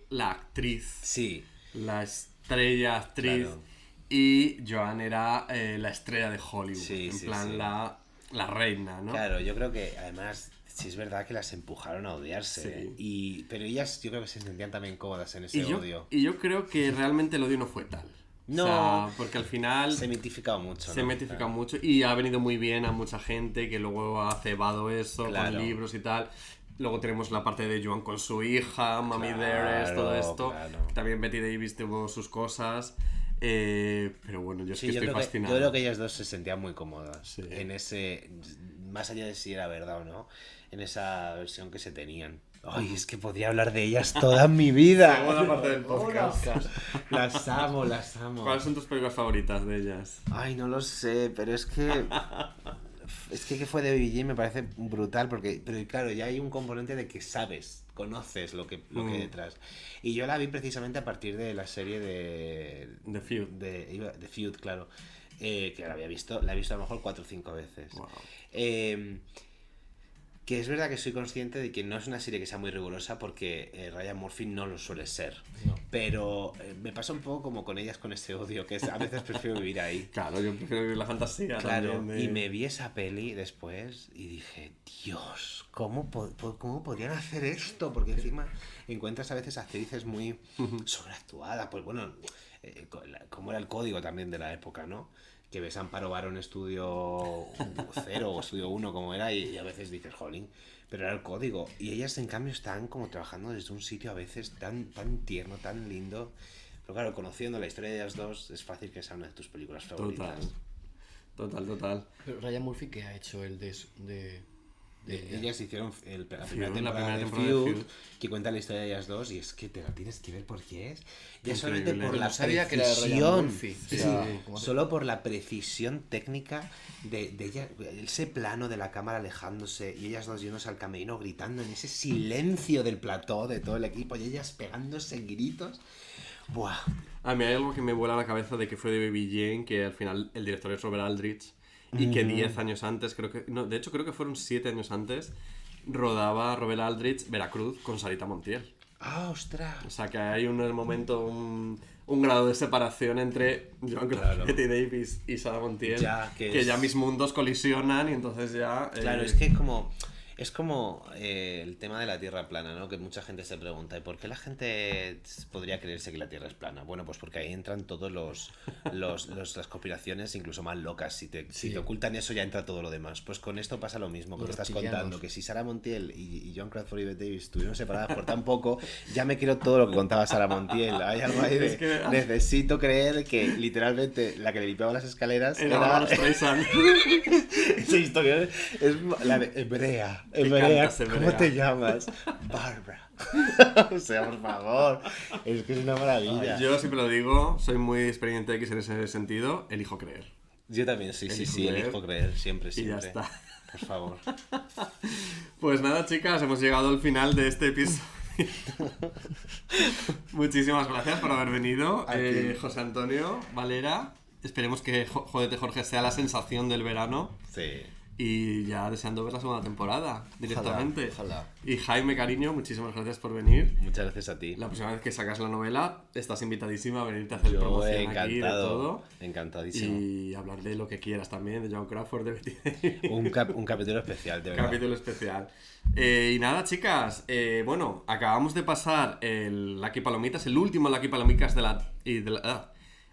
la actriz, Sí, la estrella actriz, Claro. y Joan era la estrella de Hollywood, Sí, en sí, plan sí. la reina, ¿no? claro, yo creo que además sí es verdad que las empujaron a odiarse, Sí. pero ellas yo creo que se sentían también cómodas en ese Y yo, odio. y yo creo que realmente el odio no fue tal. No. O sea, porque al final Se mitificado mucho, se ¿no? mitifica Claro. mucho y ha venido muy bien a mucha gente que luego ha cebado eso Claro. con libros y tal. Luego tenemos la parte de Joan con su hija, Mami Claro, Dearest, todo esto. claro. También Betty Davis tuvo sus cosas. Pero bueno, yo es Sí, que yo estoy creo fascinado. yo creo que ellas dos se sentían muy cómodas Sí. en ese, más allá de si era verdad o no, en esa versión que se tenían. Ay, es que podría hablar de ellas toda mi vida. Segunda parte del podcast. Las amo, las amo. ¿Cuáles son tus películas favoritas de ellas? Ay, no lo sé, pero es que que fue de Baby Jane me parece brutal porque, pero claro, ya hay un componente de que sabes, conoces lo que hay detrás. Y yo la vi precisamente a partir de la serie de The Feud. de Feud, claro, que la he visto a lo mejor 4 o 5 veces. Wow. Que es verdad que soy consciente de que no es una serie que sea muy rigurosa porque Ryan Murphy no lo suele ser. No. Pero me pasa un poco como con ellas con ese odio, que a veces prefiero vivir ahí. Claro, yo prefiero vivir la fantasía Claro, también. y me vi esa peli después y dije, Dios, ¿cómo podrían hacer esto? Porque encima encuentras a veces actrices muy sobreactuadas, pues bueno, como era el código también de la época, ¿no? Que ves a Amparo Barón Estudio 0 o Estudio 1 como era y a veces dices, jolín, pero era el código. Y ellas en cambio están como trabajando desde un sitio a veces tan tierno, tan lindo. Pero claro, conociendo la historia de ellas dos, es fácil que sea una de tus películas favoritas. Total. Pero Ryan Murphy, ¿qué ha hecho él de Ellas hicieron la Feud, primera la temporada primera de temporada de Feud, Feud. que cuenta la historia de ellas dos y es que te la tienes que ver porque es ya Increíble. solamente por Pero la no sabía que era Ryan precisión, Murphy. O sí, sea, ¿cómo? solo por la precisión técnica de ella, ese plano de la cámara alejándose y ellas dos yéndose al camerino gritando en ese silencio del plató de todo el equipo y ellas pegándose gritos. Buah. A mí hay algo que me vuela a la cabeza de que fue de Baby Jane, que al final el director es Robert Aldrich, y que 10 años antes, de hecho creo que fueron 7 años antes, rodaba Robert Aldrich Veracruz con Sarita Montiel. ¡Ah, ostras! O sea que hay un momento, un grado de separación entre Joan Claro. Betty Davis y Sarah Montiel, Ya, que que ya es- mis mundos colisionan y entonces ya... Claro, es que es como el tema de la Tierra plana, ¿no? Que mucha gente se pregunta, ¿y por qué la gente podría creerse que la Tierra es plana? Bueno, pues porque ahí entran todos las conspiraciones incluso más locas. Si te ocultan eso, ya entra todo lo demás. Pues con esto pasa lo mismo, que Los te estás reptilianos. contando, que si Sarah Montiel y Joan Crawford y Bette Davis estuvieron separadas por tan poco, ya me quiero todo lo que contaba Sarah Montiel. Hay algo ahí de, Es que- necesito creer que literalmente la que le limpiaba las escaleras Era Barbra Streisand. esa historia es la de Hebrea. Que Hebrea, cantas ¿cómo hebrea. te llamas? Barbara. O sea, por favor. Es que es una maravilla. Yo siempre lo digo, soy muy experiente X en ese sentido, elijo creer. Yo también, sí, elijo creer, siempre, Y siempre. ya está. Por favor. Pues nada, chicas, hemos llegado al final de este episodio. Muchísimas gracias por haber venido, A ti. José Antonio, Valera. Esperemos que Jódete Jorge sea la sensación del verano. Sí. Y ya deseando ver la segunda temporada directamente. Ojalá. Y Jaime, cariño, muchísimas gracias por venir. Muchas gracias a ti. La próxima vez que sacas la novela, estás invitadísima a venirte a hacer Yo promoción aquí de encantado. todo. Encantadísimo. Y hablar de lo que quieras también, de Joan Crawford, de Betty Davis. Un capítulo especial, de verdad. Capítulo especial. Y nada, chicas, bueno, acabamos de pasar el Lucky Palomitas, el último Lucky Palomitas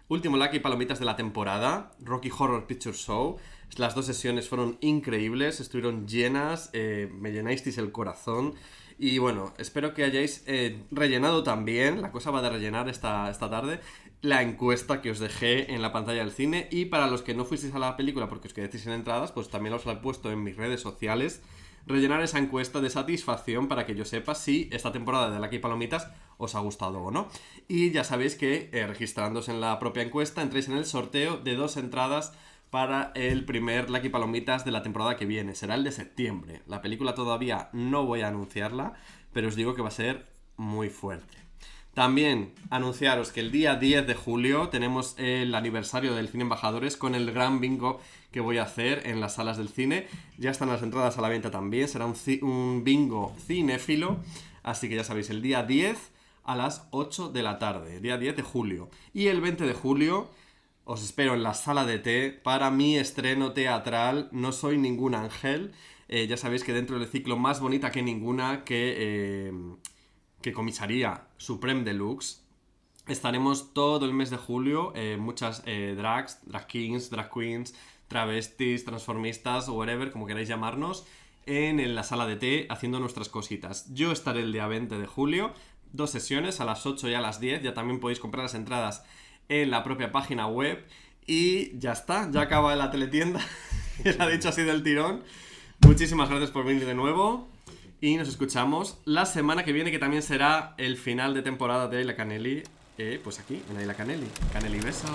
último Lucky Palomitas de la temporada, Rocky Horror Picture Show. Las 2 sesiones fueron increíbles, estuvieron llenas, me llenasteis el corazón. Y bueno, espero que hayáis rellenado también, la cosa va de rellenar esta tarde, la encuesta que os dejé en la pantalla del cine. Y para los que no fuisteis a la película porque os quedasteis sin entradas, pues también os la he puesto en mis redes sociales. Rellenar esa encuesta de satisfacción para que yo sepa si esta temporada de Lucky Palomitas os ha gustado o no. Y ya sabéis que registrándose en la propia encuesta entréis en el sorteo de 2 entradas para el primer Lucky Palomitas de la temporada que viene. Será el de septiembre. La película todavía no voy a anunciarla, pero os digo que va a ser muy fuerte. También anunciaros que el día 10 de julio tenemos el aniversario del Cine Embajadores con el gran bingo que voy a hacer en las salas del cine. Ya están las entradas a la venta también. Será un bingo cinéfilo. Así que ya sabéis, el día 10 a las 8 de la tarde. Día 10 de julio. Y el 20 de julio os espero en la sala de té para mi estreno teatral No soy ningún ángel. Ya sabéis que dentro del ciclo Más bonita que ninguna que Comisaría Supreme Deluxe, estaremos todo el mes de julio, muchas drags, drag kings, drag queens, travestis, transformistas, whatever, como queráis llamarnos, en la sala de té haciendo nuestras cositas. Yo estaré el día 20 de julio, 2 sesiones, a las 8 y a las 10, ya también podéis comprar las entradas en la propia página web. Y ya está, ya acaba la teletienda, que la he dicho así del tirón. Muchísimas gracias por venir de nuevo. Y nos escuchamos la semana que viene, que también será el final de temporada de Aila Canelli. Pues aquí, en Aila Canelli. Canelli, besos.